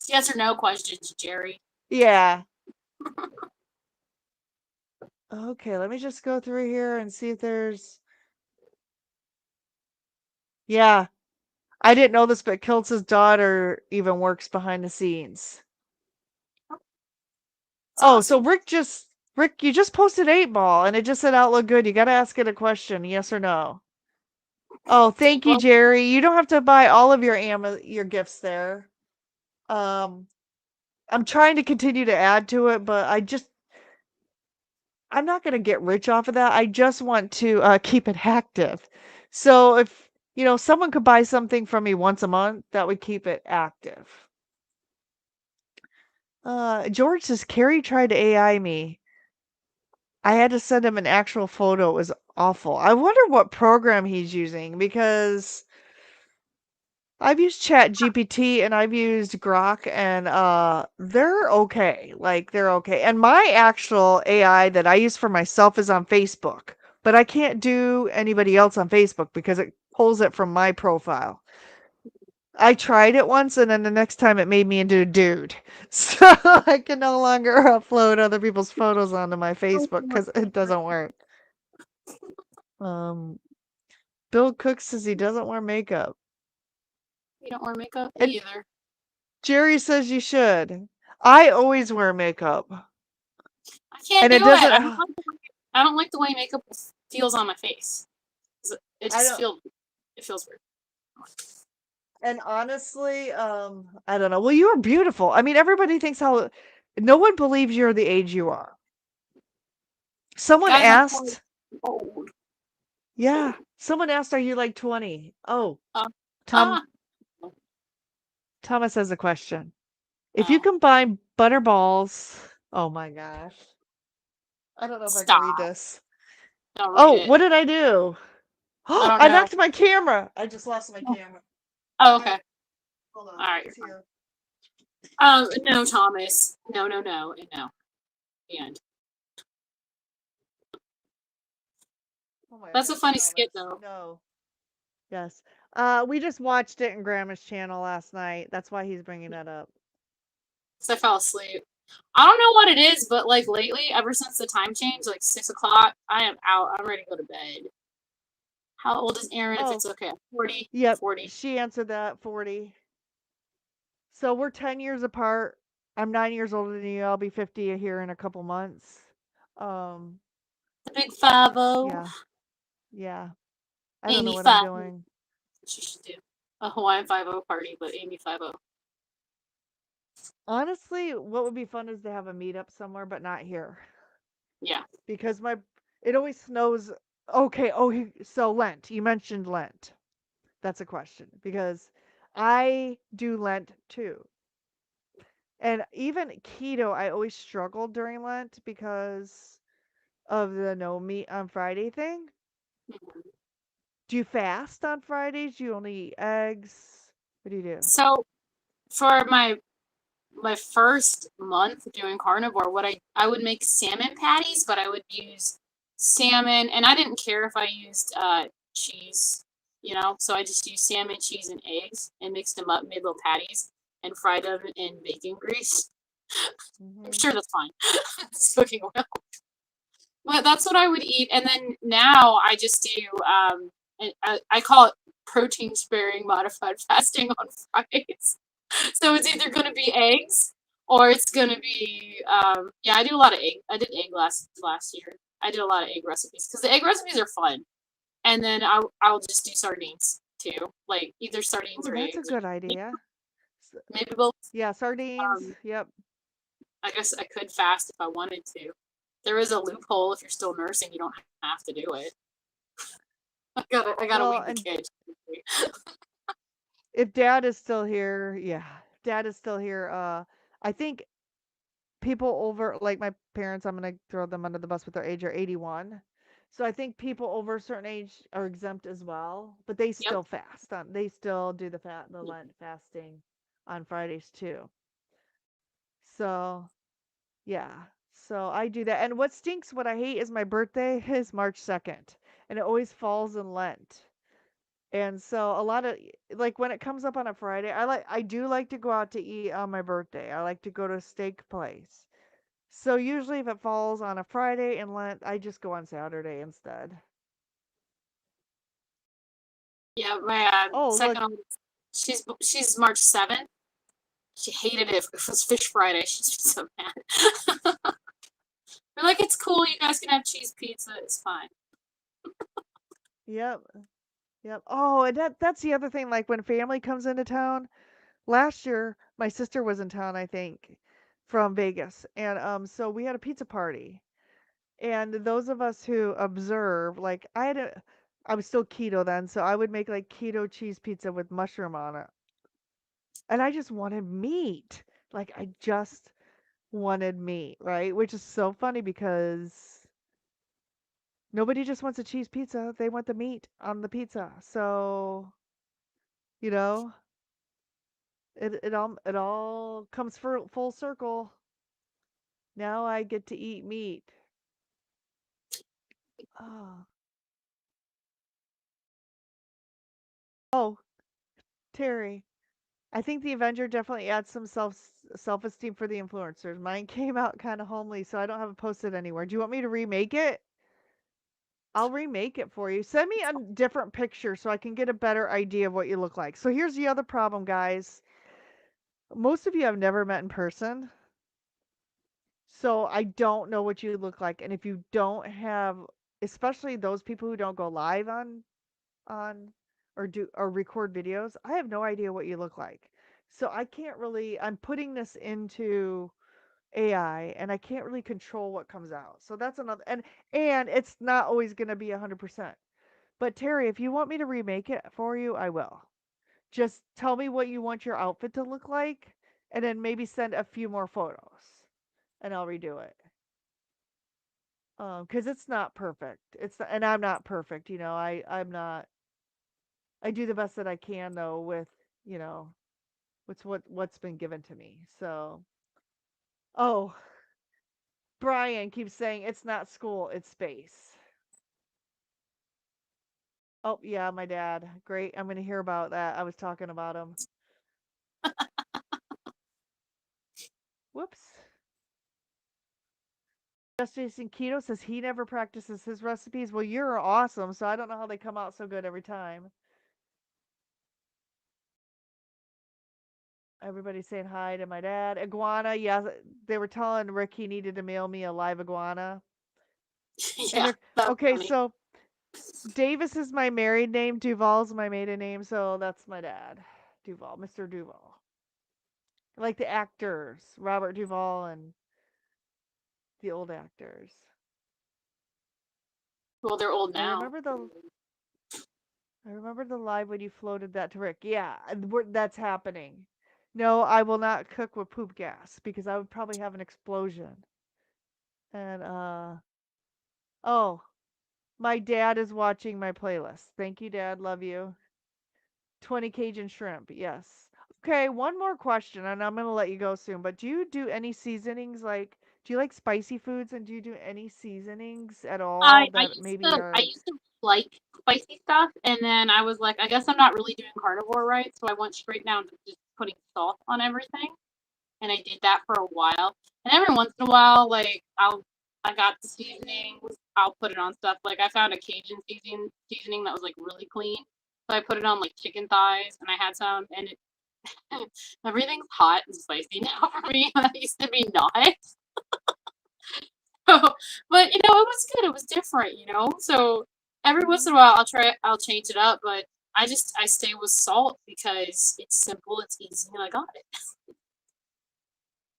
yes or no questions, Jerry? Yeah. Okay, let me just go through here and see if there's. Yeah, I didn't know this, but Kiltz's daughter even works behind the scenes. It's Oh, so awesome. Rick, you just posted 8 Ball and it just said outlook good. You gotta ask it a question, yes or no. Oh, thank you, Well, Jerry. You don't have to buy all of your gifts there. Um, I'm trying to continue to add to it, but I'm not gonna get rich off of that. I just want to keep it active. So if someone could buy something from me once a month, that would keep it active. George says Carrie tried to AI me. I had to send him an actual photo. It was awful. I wonder what program he's using because I've used Chat GPT and I've used Grok and they're okay. Like they're okay. And my actual AI that I use for myself is on Facebook, but I can't do anybody else on Facebook because it pulls it from my profile. I tried it once and then the next time it made me into a dude. So I can no longer upload other people's photos onto my Facebook because it doesn't work. Um, Bill Cook says he doesn't wear makeup. you don't wear makeup? Me And either. Jerry says you should. I always wear makeup. I can't And do it it. doesn't I don't like the way makeup feels on my face. It I just don't feels weird. and honestly, I don't know. Well, you are beautiful. I mean, everybody thinks how no one believes you're the age you are. Someone Guys, I'm so asked, old. yeah, someone asked, are you like 20? Oh, Uh, Tom ah, Thomas has a question. If you no. combine butterballs, oh my gosh. I don't know if I can read Stop. this. Don't read Oh, it. what did I do? I Oh, don't I know. knocked my camera. I just lost my camera. Oh, I okay. hold on. All right. It's here. No, Thomas. No, no, no, and no. The end. Oh my That's a goodness, funny skit, Thomas. though. No. Yes. We just watched it in Grandma's channel last night. That's why he's bringing that up. because I fell asleep. I don't know what it is, but like lately, ever since the time change, like 6 o'clock, I am out. I'm ready to go to bed. How old is Erin? If Oh, it's okay, 40, yep. 40. She answered that 40. So we're 10 years apart. I'm 9 years older than you. I'll be 50 here in a couple months. Um, The big 50, yeah, yeah. I don't know Amy what I'm 50. doing. She should do a Hawaiian 50 party, but Amy 50. Honestly, what would be fun is to have a meetup somewhere, but not here. Yeah. Because it always snows. Okay, so Lent. You mentioned Lent. That's a question because I do Lent too. And even keto, I always struggled during Lent because of the no meat on Friday thing. Mhm. Do you fast on Fridays? Do you only eat eggs? What do you do? So for my first month doing carnivore, what I would make salmon patties, but I would use salmon, and I didn't care if I used cheese, so I just used salmon, cheese, and eggs, and mixed them up, made little patties, and fried them in bacon grease. I'm Hmm. sure that's fine. It's cooking oil. But that's what I would eat, and then now I just do I call it protein sparing modified fasting on Fridays. So it's either going to be eggs or it's going to be yeah, I do a lot of egg. I did egg last year. I did a lot of egg recipes because the egg recipes are fun. And then I'll just do sardines too, like either sardines Oh, or that's a eggs, or good idea. S- maybe both. Yeah, sardines. Um, Yep. I guess I could fast if I wanted to. There is a loophole if you're still nursing, you don't have to do it. I gotta Well, wean the and kid. if dad is still here, yeah, dad is still here. I think people over like my parents, I'm gonna throw them under the bus with their age, are 81. So I think people over a certain age are exempt as well, but they Yep. still fast. They still do the Lent fasting on Fridays too. So yeah, so I do that. And what stinks, what I hate is my birthday is March 2nd, and it always falls in Lent. And so a lot of like when it comes up on a Friday, I do like to go out to eat on my birthday. I like to go to a steak place. So usually if it falls on a Friday in Lent, I just go on Saturday instead. Yeah, my Oh, look. second oldest, she's March 7th. She hated it if it was Fish Friday. She's just so mad. We're like, it's cool. You guys can have cheese pizza. It's fine. Yep. Yep. Oh, and that's the other thing, like when family comes into town. Last year my sister was in town, I think, from Vegas. And so we had a pizza party. And those of us who observe, like I was still keto then, so I would make like keto cheese pizza with mushroom on it. And I just wanted meat. Like I just wanted meat, right? Which is so funny because nobody just wants a cheese pizza. They want the meat on the pizza. So, you know, it all comes for full circle. Now I get to eat meat. Oh, oh, Terry. I think the Avenger definitely adds some self-esteem for the influencers. Mine came out kind of homely, so I don't have it posted anywhere. Do you want me to remake it? I'll remake it for you. Send me a different picture so I can get a better idea of what you look like. So here's the other problem, guys. Most of you have never met in person, so I don't know what you look like. And if you don't have, especially those people who don't go live on or record videos, I have no idea what you look like. So I can't really I'm putting this into AI and I can't really control what comes out. So that's another and it's not always going to be 100%. But Terry, if you want me to remake it for you, I will. Just tell me what you want your outfit to look like and then maybe send a few more photos and I'll redo it. Cuz it's not perfect. And I'm not perfect, I'm not. I do the best that I can though with, you know, what's been given to me. So, oh, Brian keeps saying it's not school, it's space. Oh, yeah, my dad. Great. I'm going to hear about that. I was talking about him. Whoops. Just Jason Keto says he never practices his recipes. Well, you're awesome, so I don't know how they come out so good every time. Everybody's saying hi to my dad. Iguana, yeah, they were telling Rick he needed to mail me a live iguana. And Yeah, they're that's okay, funny. so Davis is my married name, Duval's my maiden name, so that's my dad. Duval, Mr. Duval. Like the actors, Robert Duvall and the old actors. Well, they're old I now. remember the I remember the live when you floated that to Rick. Yeah, that's happening. No, I will not cook with poop gas because I would probably have an explosion. And oh, my dad is watching my playlist. Thank you, Dad. Love you. 20 Cajun shrimp. Yes. Okay, one more question, and I'm gonna let you go soon. But do you do any seasonings? Like, do you like spicy foods, and do you do any seasonings at all that maybe I are? used to like spicy stuff, and then I was like, I guess I'm not really doing carnivore right, so I went straight down to just putting salt on everything, and I did that for a while. And every once in a while, like I got the seasonings, I'll put it on stuff. Like I found a Cajun seasoning that was like really clean, so I put it on like chicken thighs, and I had some, and it everything's hot and spicy now for me. That used to be not. But it was good. It was different, So every once Mhm. in a while, I'll change it up, but I stay with salt because it's simple, it's easy, and I got it.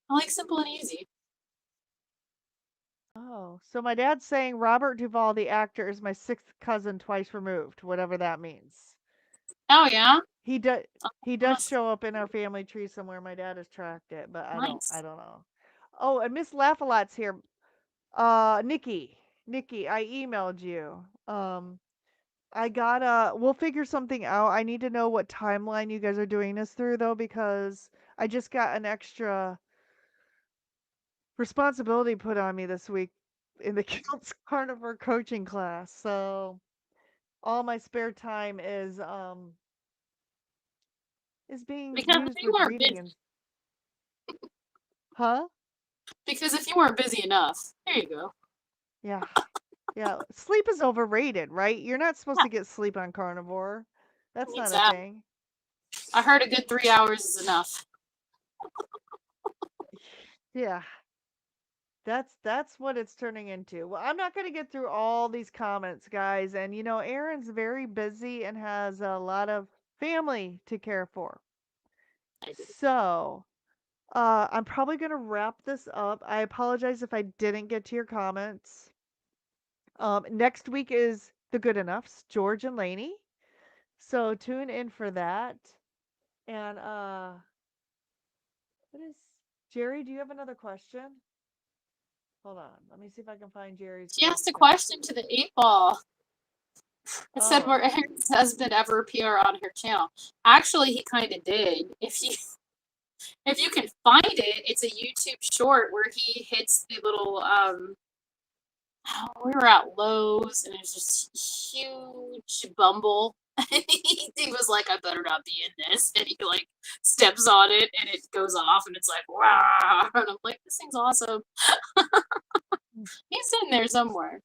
I like simple and easy. Oh, so my dad's saying Robert Duvall, the actor, is my sixth cousin twice removed, whatever that means. Oh yeah, He does. He does must show up in our family tree somewhere. My dad has tracked it, but I don't. I nice. don't know. Oh, and Miss Laugh-A-Lot's here. Nikki, Nikki, I emailed you. I gotta. We'll figure something out. I need to know what timeline you guys are doing this through, though, because I just got an extra responsibility put on me this week in the Kilts Carnivore coaching class. So all my spare time is being Because if used you with weren't reading busy, and huh? because if you weren't busy enough, there you go. Yeah. Yeah, sleep is overrated, right? You're not supposed Yeah, to get sleep on carnivore. That's not a exactly. thing. I heard a good 3 hours is enough. Yeah, that's what it's turning into. Well, I'm not going to get through all these comments, guys, and Aaron's very busy and has a lot of family to care for. I do. So, I'm probably going to wrap this up. I apologize if I didn't get to your comments. Next week is the Good Enoughs, George and Laney. So tune in for that. And what is Jerry? Do you have another question? Hold on. Let me see if I can find Jerry's She asked a question. question to the 8 ball. It said, Oh, "Will Aaron's husband ever appear on her channel?" Actually, he kind of did. If you can find it, it's a YouTube short where he hits the little we were at Lowe's and there's this huge bumble. And he was like, I better not be in this. And he like steps on it and it goes off and it's like, wow. And I'm like, this thing's awesome. He's in there somewhere.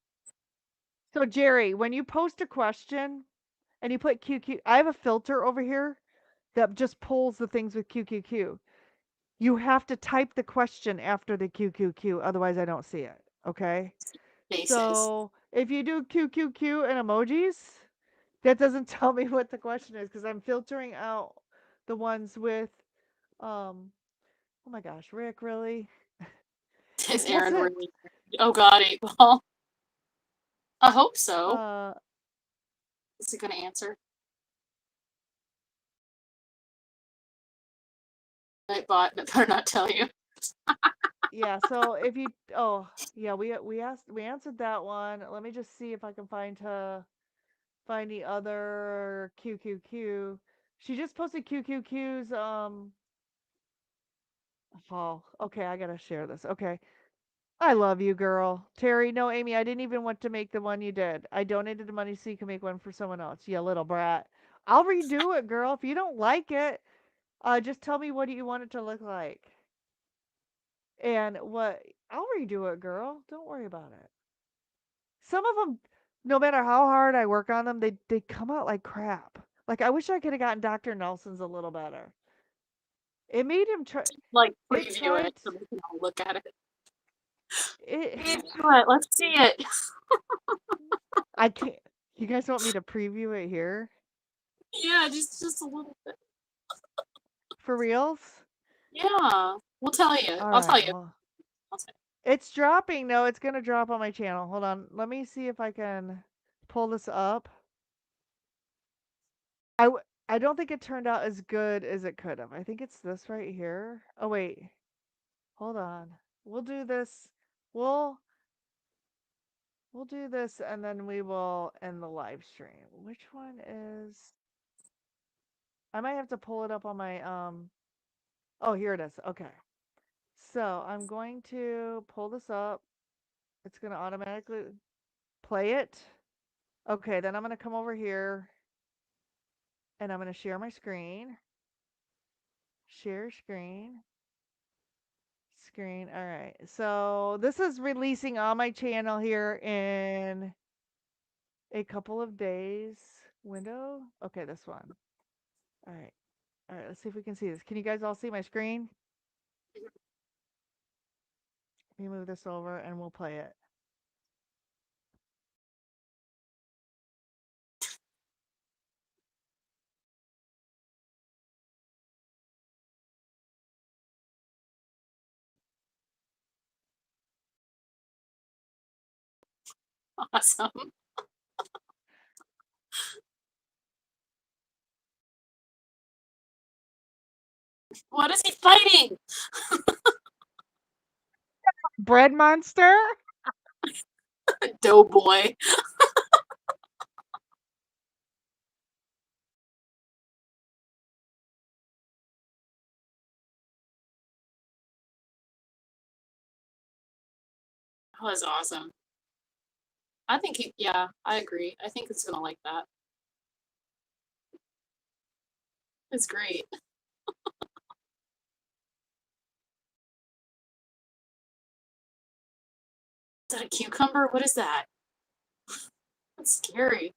so Jerry, when you post a question and you put QQ, I have a filter over here that just pulls the things with QQQ. You have to type the question after the QQQ, otherwise I don't see it. Okay? Faces. So if you do QQQ and emojis, that doesn't tell me what the question is because I'm filtering out the ones with um oh my gosh, Rick, really? Is What's Aaron it? really? Oh God, 8 ball. I hope so. Uh Is he gonna answer? I bought, but better not tell you. yeah, so if you oh, yeah, we answered that one. Let me just see if I can find the other QQQ. She just posted QQQ's oh, okay, I got to share this. Okay. I love you, girl. Terry, no, Amy, I didn't even want to make the one you did. I donated the money so you can make one for someone else. You little brat. I'll redo it, girl. If you don't like it, just tell me what do you want it to look like. And what I'll redo it, girl. Don't worry about it. Some of them, no matter how hard I work on them, they come out like crap. Like I wish I could have gotten Dr. Nelson's a little better. It made him try. Like It preview tried. it so we can all look at it. It. Preview it. Let's see it. I can't. You guys want me to preview it here Yeah, just a little bit. for reals? Yeah, we'll tell you. All I'll tell right. you. Well, I'll tell it's dropping. No, it's gonna drop on my channel. Hold on. Let me see if I can pull this up. I don't think it turned out as good as it could have. I think it's this right here. Oh wait. Hold on. We'll do this. We'll we'll do this and then we will end the live stream. Which one is I might have to pull it up on my oh, here it is. Okay. So, I'm going to pull this up. It's going to automatically play it. Okay, then I'm going to come over here and I'm going to share my screen. Share screen. Screen. All right. So, this is releasing on my channel here in a couple of days. Window. Okay, this one. All right. All right, let's see if we can see this. Can you guys all see my screen? Let me move this over and we'll play it. you. Awesome. What is he fighting? Bread monster? Doughboy. That was awesome. I think yeah, I agree. I think it's gonna like that. It's great. Is that a cucumber? What is that? That's scary.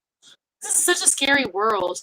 This is such a scary world.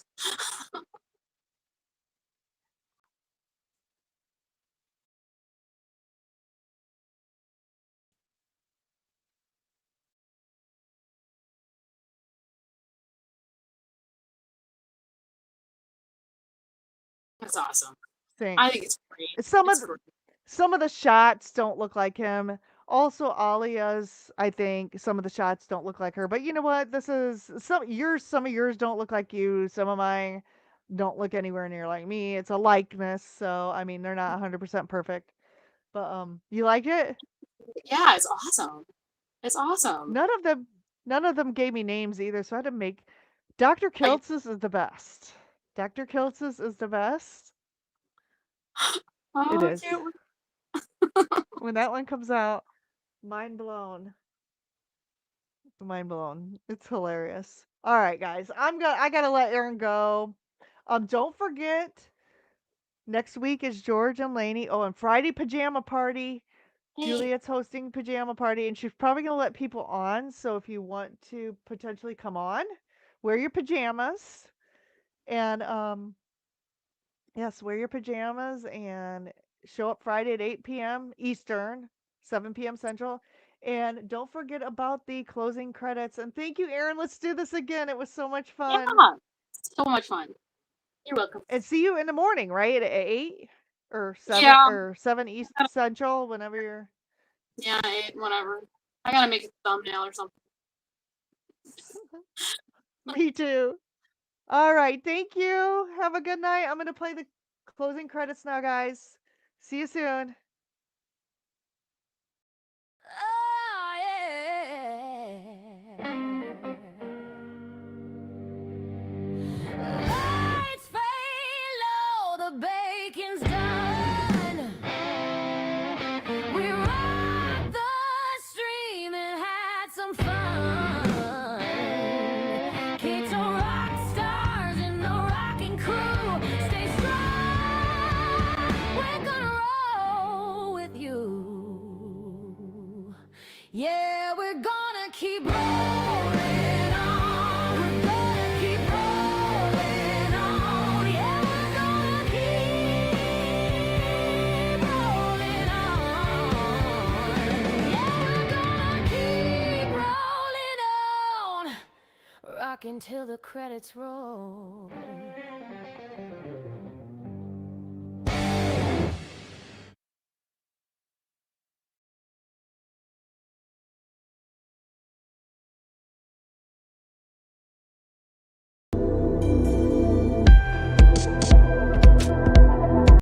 That's awesome. I think it's great. Some of It's the, great. some of the shots don't look like him. Also, Alia's, I think some of the shots don't look like her. But you know what? This is some of yours don't look like you. Some of mine don't look anywhere near like me. It's a likeness, so I mean they're not 100% perfect. But you like it? Yeah, it's awesome. It's awesome. None of them none of them gave me names either, so I had to make Dr. I, Kiltz's is the best. Dr. Kiltz's is the best. It oh, is. cute. When that one comes out, mind blown. Mind blown. It's hilarious. All right, guys. I gotta let Aaron go. Don't forget next week is George and Lainey. Oh, and Friday pajama party. Hey, Juliet's hosting pajama party, and she's probably gonna let people on. So if you want to potentially come on, wear your pajamas, and yes, wear your pajamas and show up Friday at 8 p.m. Eastern, 7 p.m. Central. And don't forget about the closing credits. And thank you, Aaron. Let's do this again. It was so much fun. yeah, so much fun. You're welcome. And see you in the morning, right? At 8 or 7 Yeah, or 7 East Central, whenever you're. yeah, whatever. I gotta make a thumbnail or something. Me too. All right. Thank you. Have a good night. I'm going to play the closing credits now, guys. See you soon. Oh, yeah. Lights fade low, the bacon's done. We rocked the stream and had some fun. Kids are rock stars in the rocking crew. Stay strong, we're gonna roll. Yeah, we're gonna keep rolling on. We're gonna keep rolling on. Yeah, we're gonna keep rolling on. Yeah, we're gonna keep rolling on. Rockin' till the credits roll.